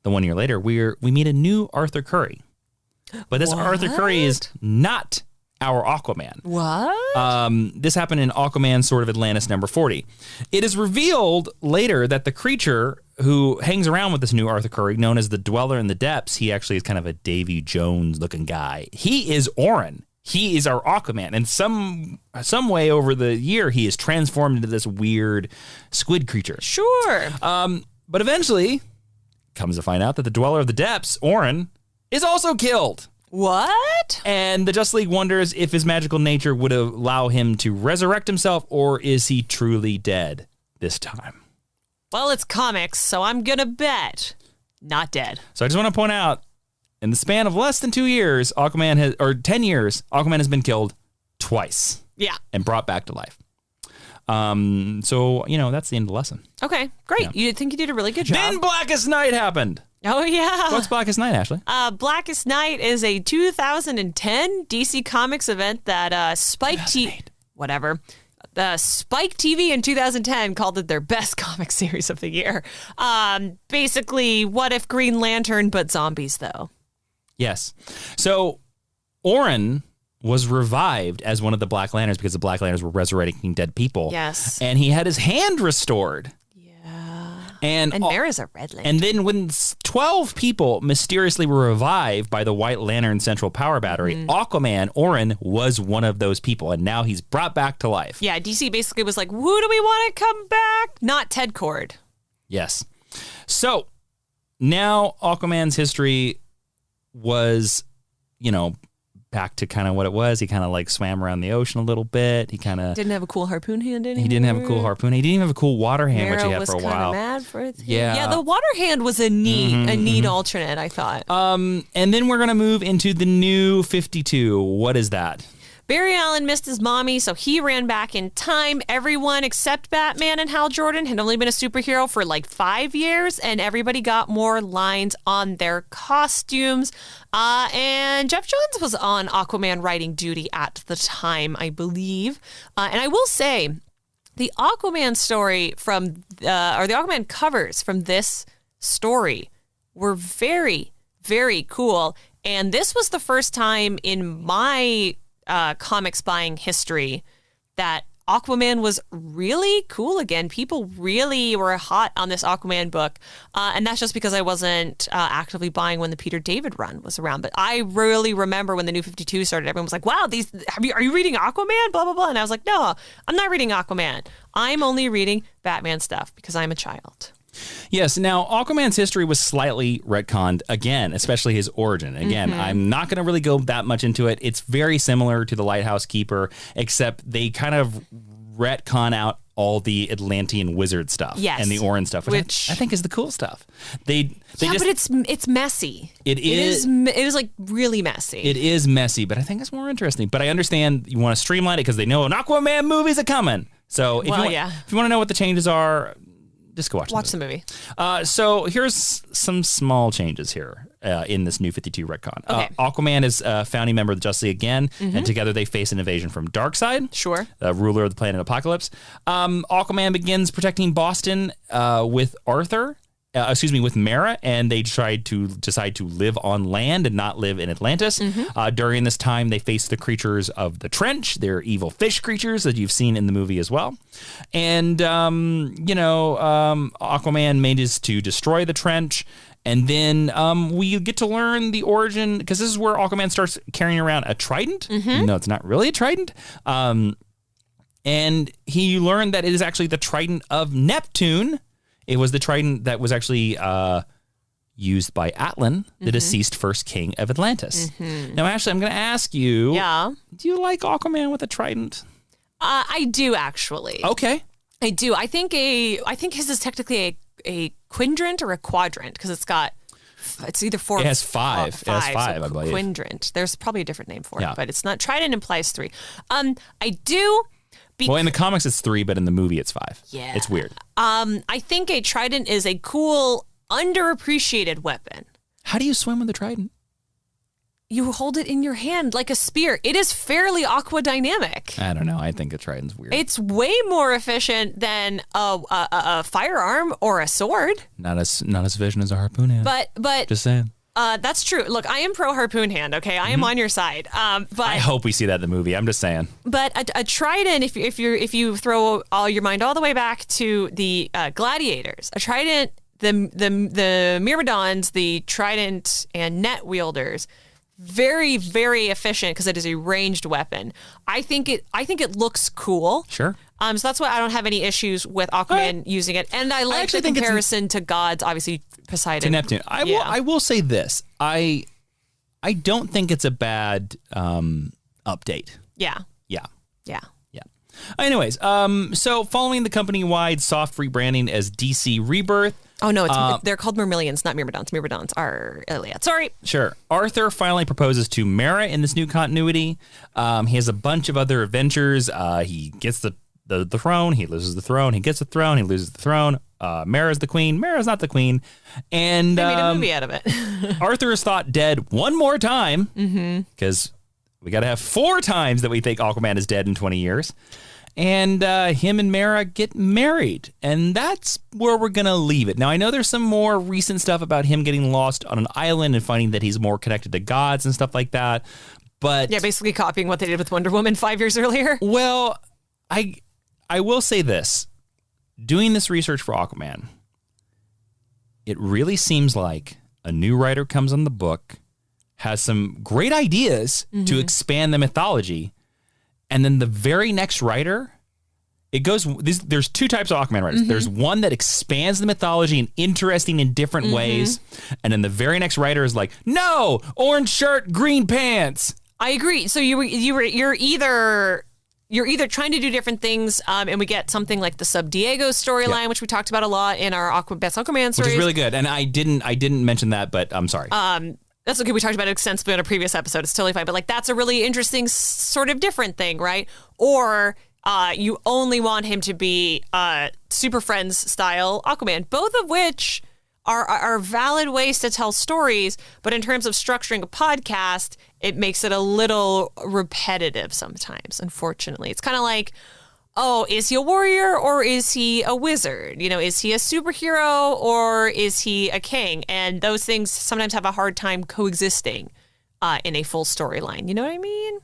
the 1 year later, we meet a new Arthur Curry. But this Arthur Curry is not our Aquaman. What? This happened in Aquaman Sword of Atlantis number 40. It is revealed later that the creature who hangs around with this new Arthur Curry, known as the Dweller in the Depths, he actually is kind of a Davy Jones-looking guy. He is Orin. he is our Aquaman. And some way over the year, he is transformed into this weird squid creature. Sure. But eventually, comes to find out that the Dweller of the Depths, Orin, is also killed. What? And the Justice League wonders if his magical nature would allow him to resurrect himself, or is he truly dead this time? Well, it's comics, so I'm gonna bet not dead. So I just want to point out, in the span of less than 2 years, 10 years, Aquaman has been killed twice. Yeah. And brought back to life. So, that's the end of the lesson. Okay, great. Yeah. You think you did a really good job. Then Blackest Night happened. Oh, yeah. What's Blackest Night, Ashley? Blackest Night is a 2010 DC Comics event that Spike TV in 2010 called it their best comic series of the year. Basically, what if Green Lantern, but zombies, though? Yes. So, Orin was revived as one of the Black Lanterns because the Black Lanterns were resurrecting dead people. Yes. And he had his hand restored. And Mara's a red lantern. And then when 12 people mysteriously were revived by the White Lantern Central Power Battery, Aquaman, Orin, was one of those people, and now he's brought back to life. Yeah, DC basically was like, who do we want to come back? Not Ted Kord. Yes. So now Aquaman's history was, back to kind of what it was. He kind of swam around the ocean a little bit. He kind of didn't have a cool harpoon hand anymore. He didn't have a cool harpoon. He didn't even have a cool water hand, which he had for a while. Was kind of mad for it. Yeah, the water hand was a neat alternate, I thought. And then we're gonna move into the New 52. What is that? Barry Allen missed his mommy, so he ran back in time. Everyone except Batman and Hal Jordan had only been a superhero for 5 years, and everybody got more lines on their costumes. And Jeff Johns was on Aquaman writing duty at the time, I believe. And I will say, the Aquaman story or the Aquaman covers from this story were very, very cool. And this was the first time in my comics buying history that Aquaman was really cool again. People really were hot on this Aquaman book. And that's just because I wasn't actively buying when the Peter David run was around. But I really remember when the New 52 started, everyone was like, wow, are you reading Aquaman? Blah, blah, blah. And I was like, no, I'm not reading Aquaman. I'm only reading Batman stuff because I'm a child. Yes. Now, Aquaman's history was slightly retconned again, especially his origin. Again, I'm not going to really go that much into it. It's very similar to The Lighthouse Keeper, except they kind of retcon out all the Atlantean wizard stuff and the Orin stuff, which I think is the cool stuff. But it's messy. It is really messy. It is messy, but I think it's more interesting. But I understand you want to streamline it because they know an Aquaman movie's a coming. So if you want to know what the changes are, just go watch the movie. So here's some small changes here in this New 52 retcon. Okay. Aquaman is a founding member of the Justice League again, and together they face an invasion from Darkseid, ruler of the planet Apocalypse. Aquaman begins protecting Boston with with Mara, and they decide to live on land and not live in Atlantis. During this time, they face the creatures of the trench. They're evil fish creatures that you've seen in the movie as well. And, Aquaman manages to destroy the trench. And then we get to learn the origin, because this is where Aquaman starts carrying around a trident. No, it's not really a trident. And he learned that it is actually the trident of Neptune. It was the trident that was actually used by Atlan, the deceased first king of Atlantis. Now, Ashley, I'm going to ask you, do you like Aquaman with a trident? I do, actually. Okay. I do. I think his is technically a quindrant or a quadrant, because it's either four. It has five. It has five, I believe. Quindrant. There's probably a different name for it, but it's not. Trident implies 3. I do. Well, in the comics it's 3, but in the movie it's 5. Yeah. It's weird. I think a trident is a cool, underappreciated weapon. How do you swim with a trident? You hold it in your hand like a spear. It is fairly aquadynamic. I don't know. I think a trident's weird. It's way more efficient than a firearm or a sword. Not as efficient as a harpoon hand. But just saying. That's true. Look, I am pro harpoon hand. Okay, I am on your side. But I hope we see that in the movie. I'm just sayyn. But a trident, if you throw all your mind all the way back to the gladiators, a trident, the myrmidons, the trident and net wielders, very, very efficient because it is a ranged weapon. I think it looks cool. Sure. So that's why I don't have any issues with Aquaman using it. And I like the comparison to gods, obviously Poseidon. To Neptune. I will say this. I don't think it's a bad update. Yeah. Yeah. Yeah. Yeah. Anyways, so following the company-wide soft rebranding as DC Rebirth. Oh, no, they're called Myrmillions, not Myrmidons. Myrmidons are Iliad. Sorry. Sure. Arthur finally proposes to Mera in this new continuity. He has a bunch of other adventures. He gets the throne. He loses the throne. He gets the throne. He loses the throne. Mera's the queen. Mera's not the queen. And they made a movie out of it. Arthur is thought dead one more time because we got to have 4 times that we think Aquaman is dead in 20 years. And him and Mera get married. And that's where we're going to leave it. Now, I know there's some more recent stuff about him getting lost on an island and finding that he's more connected to gods and stuff like that. But yeah, basically copying what they did with Wonder Woman 5 years earlier. Well, I will say this. Doing this research for Aquaman, it really seems like a new writer comes on the book, has some great ideas to expand the mythology, and then the very next writer, it goes. There's 2 types of Aquaman writers. There's one that expands the mythology in interesting in different ways, and then the very next writer is like, no, orange shirt, green pants. I agree. So you're either trying to do different things, and we get something like the Sub Diego storyline, which we talked about a lot in our Best Aquaman series, which is really good. And I didn't mention that, but I'm sorry. That's okay. We talked about it extensively on a previous episode. It's totally fine. But like, that's a really interesting sort of different thing, right? Or you only want him to be Super Friends style Aquaman, both of which are valid ways to tell stories. But in terms of structuring a podcast, it makes it a little repetitive sometimes, unfortunately. It's kind of like, oh, is he a warrior or is he a wizard? Is he a superhero or is he a king? And those things sometimes have a hard time coexisting in a full storyline. You know what I mean?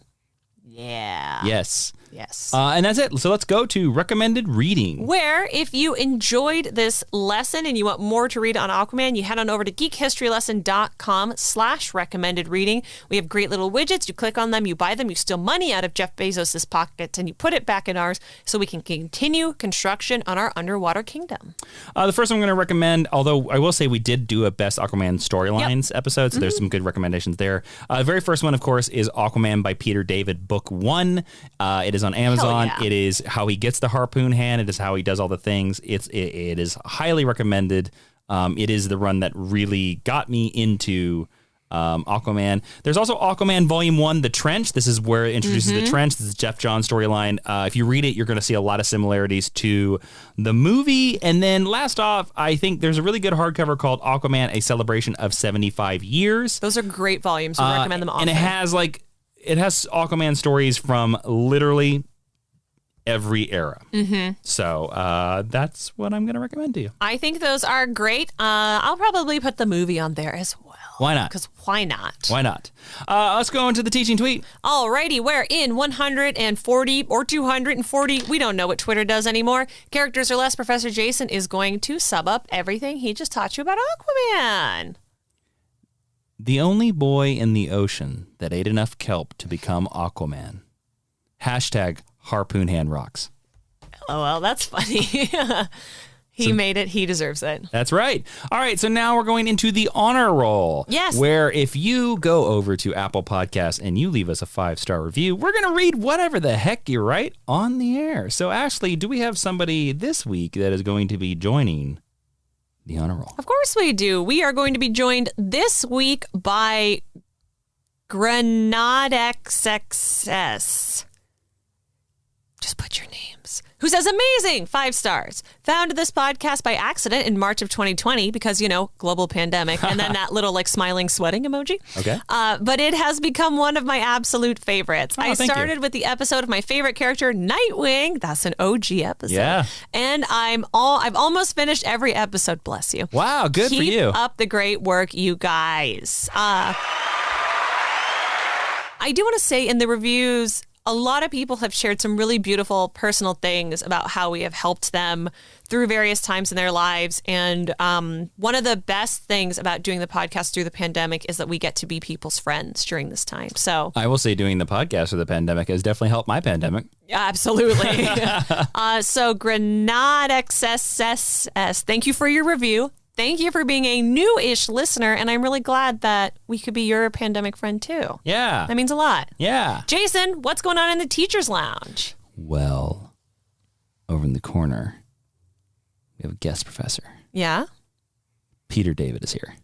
Yeah. Yes. Yes. And that's it. So let's go to recommended reading. Where, if you enjoyed this lesson and you want more to read on Aquaman, you head on over to geekhistorylesson.com/recommended reading. We have great little widgets. You click on them, you buy them, you steal money out of Jeff Bezos' pockets, and you put it back in ours so we can continue construction on our underwater kingdom. The first one I'm going to recommend, although I will say we did do a Best Aquaman Storylines episode, so there's some good recommendations there. The very first one, of course, is Aquaman by Peter David, Book 1. It is on Amazon. Yeah. It is how he gets the harpoon hand. It is how he does all the things. It is highly recommended. It is the run that really got me into Aquaman. There's also Aquaman Volume 1, The Trench. This is where it introduces the Trench. This is Jeff Johns' storyline. If you read it, you're going to see a lot of similarities to the movie. And then last off, I think there's a really good hardcover called Aquaman, A Celebration of 75 Years. Those are great volumes. We recommend them often. And it has Aquaman stories from literally every era. So that's what I'm going to recommend to you. I think those are great. I'll probably put the movie on there as well. Why not? Because why not? Why not? Let's go into the teaching tweet. Alrighty, where in 140 or 240, we don't know what Twitter does anymore, characters or less, Professor Jason is going to sub up everything he just taught you about Aquaman. The only boy in the ocean that ate enough kelp to become Aquaman. Hashtag Harpoon Hand Rocks. Oh, well, that's funny. He made it. He deserves it. That's right. All right, so now we're going into the honor roll. Yes. Where if you go over to Apple Podcasts and you leave us a 5-star review, we're going to read whatever the heck you write on the air. So, Ashley, do we have somebody this week that is going to be joining the honor roll? Of course we do. We are going to be joined this week by GrenadXXS. Just put your names. Who says amazing 5 stars. Found this podcast by accident in March of 2020 because, global pandemic. And then that little smiling sweating emoji. Okay. But it has become one of my absolute favorites. I started with the episode of my favorite character, Nightwing. That's an OG episode. Yeah. And I've almost finished every episode. Bless you. Wow, good for you. Keep up the great work, you guys. I do want to say in the reviews, a lot of people have shared some really beautiful personal things about how we have helped them through various times in their lives. And one of the best things about doing the podcast through the pandemic is that we get to be people's friends during this time. So I will say doing the podcast through the pandemic has definitely helped my pandemic. Absolutely. So GrenadXSS, thank you for your review. Thank you for being a new-ish listener, and I'm really glad that we could be your pandemic friend, too. Yeah. That means a lot. Yeah. Jason, what's going on in the teacher's lounge? Well, over in the corner, we have a guest professor. Yeah? Peter David is here.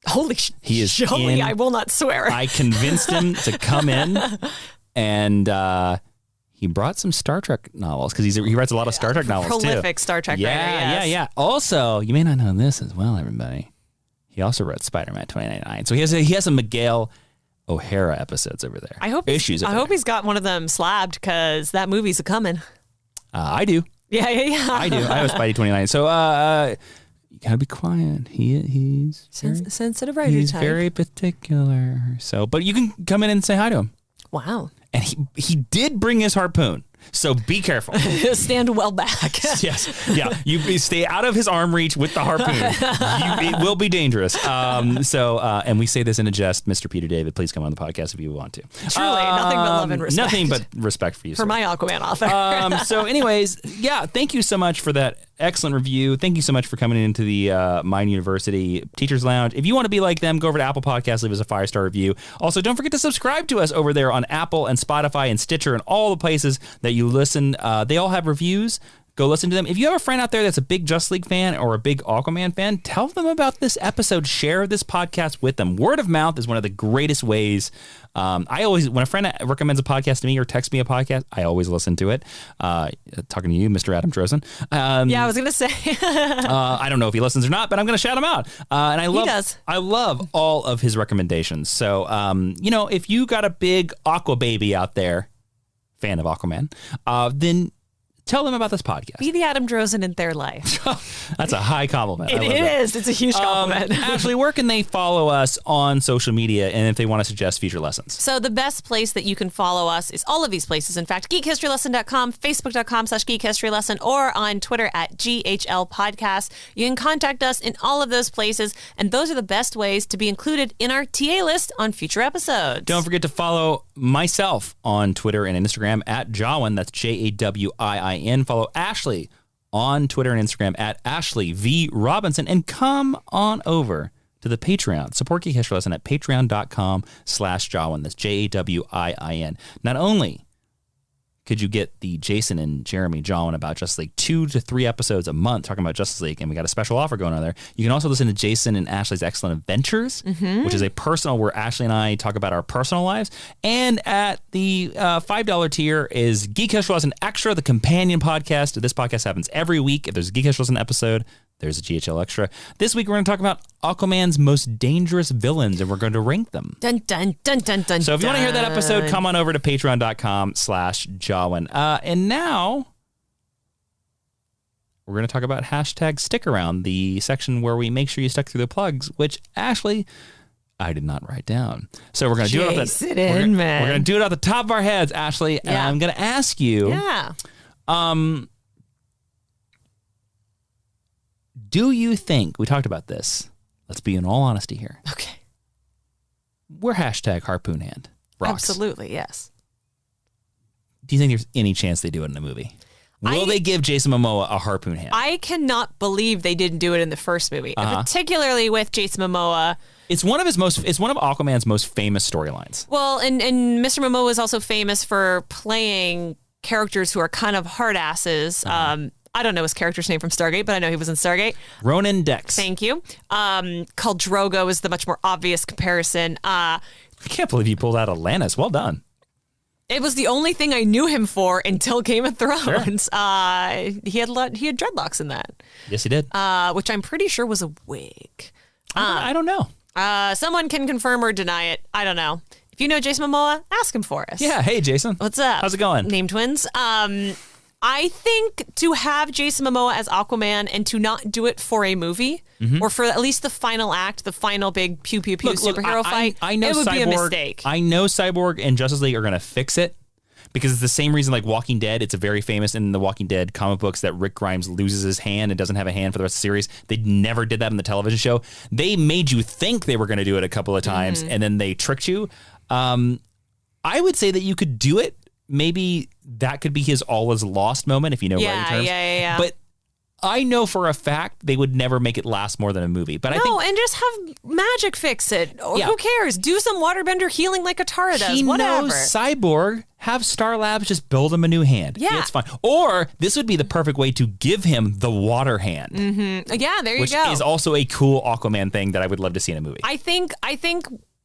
Holy He is Joey, in. I will not swear. I convinced him to come in, and he brought some Star Trek novels because he writes a lot of Star Trek novels, Prolific Star Trek yeah, writer, yes. Yeah. Also, you may not know this as well, everybody. He also wrote Spider-Man 2099. So he has some Miguel O'Hara episodes over there. I hope he's got one of them slabbed because that movie's a-coming. I do. Yeah. I do. I have Spidey 29. So you gotta be quiet. He's sensitive writer He's type. very particular. So, but you can come in and say hi to him. Wow. And he did bring his harpoon. So be careful. Stand well back. Yes. Yeah. You stay out of his arm reach with the harpoon. It will be dangerous. And we say this in a jest, Mr. Peter David, please come on the podcast if you want to. Truly, nothing but love and respect. Nothing but respect for you, For sir. my Aquaman author. So anyways, yeah, thank you so much for that excellent review. Thank you so much for coming into the Mind University Teachers Lounge. If you want to be like them, go over to Apple Podcasts, leave us a 5-star review. Also, don't forget to subscribe to us over there on Apple and Spotify and Stitcher and all the places that you listen. They all have reviews. Go listen to them. If you have a friend out there that's a big Justice League fan or a big Aquaman fan, tell them about this episode. Share this podcast with them. Word of mouth is one of the greatest ways. I always, when a friend recommends a podcast to me or texts me a podcast, I always listen to it. Talking to you, Mr. Adam Drozen. Yeah, I was going to say. I don't know if he listens or not, but I'm going to shout him out. And He does. I love all of his recommendations. So, if you got a big Aqua baby out there, fan of Aquaman, then tell them about this podcast. Be the Adam Drozen in their life. That's a high compliment. It is. It's a huge compliment. Ashley, where can they follow us on social media and if they want to suggest future lessons? So the best place that you can follow us is all of these places. In fact, geekhistorylesson.com, facebook.com/geekhistorylesson, or on Twitter at GHL Podcast. You can contact us in all of those places, and those are the best ways to be included in our TA list on future episodes. Don't forget to follow myself on Twitter and Instagram at Jawiin. That's Jawiin. Follow Ashley on Twitter and Instagram at Ashley V. Robinson. And come on over to the Patreon. Support Geek History Lesson at patreon.com/Jawiin. That's Jawiin. Not only could you get the Jason and Jeremy Jawiin about Justice League 2 to 3 episodes a month talking about Justice League, and we got a special offer going on there. You can also listen to Jason and Ashley's Excellent Adventures, which is a personal where Ashley and I talk about our personal lives. And at the $5 tier is Geek History Lesson Extra, the companion podcast. This podcast happens every week. If there's a Geek History Lesson episode, there's a GHL Extra. This week, we're going to talk about Aquaman's most dangerous villains, and we're going to rank them. Dun, dun, dun, dun, dun, So if you want to hear that episode, come on over to patreon.com/Jawiin. And now we're going to talk about hashtag stick around, the section where we make sure you stuck through the plugs, which Ashley, I did not write down. So we're going to do it. We're going to do it off the top of our heads, Ashley. And I'm going to ask you. Yeah. Do you think, we talked about this, let's be in all honesty here. Okay. We're hashtag harpoon hand. Rocks. Absolutely, yes. Do you think there's any chance they do it in a movie? Will they give Jason Momoa a harpoon hand? I cannot believe they didn't do it in the first movie, particularly with Jason Momoa. It's one of Aquaman's most famous storylines. Well, and Mr. Momoa is also famous for playing characters who are kind of hard asses. I don't know his character's name from Stargate, but I know he was in Stargate. Ronan Dex. Thank you. Khal Drogo is the much more obvious comparison. I can't believe you pulled out Atlantis. Well done. It was the only thing I knew him for until Game of Thrones. Sure. He had dreadlocks in that. Yes, he did. Which I'm pretty sure was a wig. I don't know. Someone can confirm or deny it. I don't know. If you know Jason Momoa, ask him for us. Yeah. Hey, Jason. What's up? How's it going? Name twins. I think to have Jason Momoa as Aquaman and to not do it for a movie or for at least the final act, the final big superhero fight, I know it would Cyborg, be a mistake. I know Cyborg and Justice League are going to fix it, because it's the same reason like Walking Dead. It's a very famous in the Walking Dead comic books that Rick Grimes loses his hand and doesn't have a hand for the rest of the series. They never did that in the television show. They made you think they were going to do it a couple of times and then they tricked you. I would say that you could do it. Magic that could be his all is lost moment if you know writing terms. Yeah. But I know for a fact they would never make it last more than a movie. But I think and just have magic fix it. Yeah. Who cares? Do some waterbender healing like Atara does. He Whatever. knows Cyborg. Have Star Labs just build him a new hand. Yeah. It's fine. Or this would be the perfect way to give him the water hand. Yeah, there you which go. is also a cool Aquaman thing that I would love to see in a movie. I think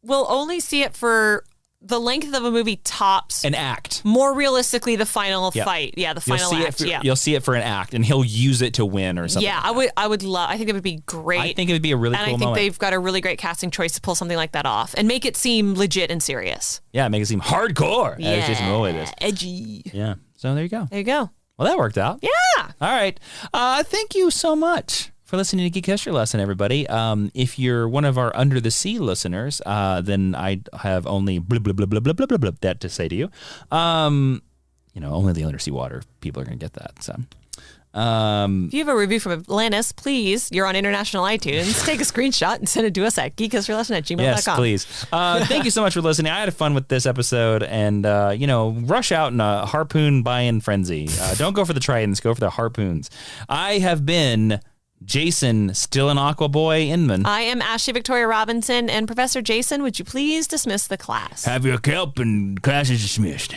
we'll only see it for the length of a movie tops. An act. More realistically, the final fight. Yeah, the final act. You'll see it for an act, and he'll use it to win or something. Yeah, I would love. I think it would be great. I think it would be a really cool moment. And I think they've got a really great casting choice to pull something like that off and make it seem legit and serious. Yeah, make it seem hardcore. Yeah, as Jason Momoa is. Edgy. Yeah. So there you go. There you go. Well, that worked out. Yeah. All right. Thank you so much for listening to Geek History Lesson, everybody. If you're one of our Under the Sea listeners, then I have only blah, blah, blah, blah, blah, blah, blah, blah, that to say to you. Only the undersea water people are going to get that. So, if you have a review from Atlantis, please, you're on international iTunes, take a screenshot and send it to us at geekhistorylesson@gmail.com. Yes, please. Thank you so much for listening. I had fun with this episode, and, rush out in a Harpoon buy-in frenzy. Don't go for the Tridents, go for the Harpoons. I have been Jason, still an Aqua Boy Inman. I am Ashley Victoria Robinson, and Professor Jason, would you please dismiss the class? Have your kelp and class is dismissed.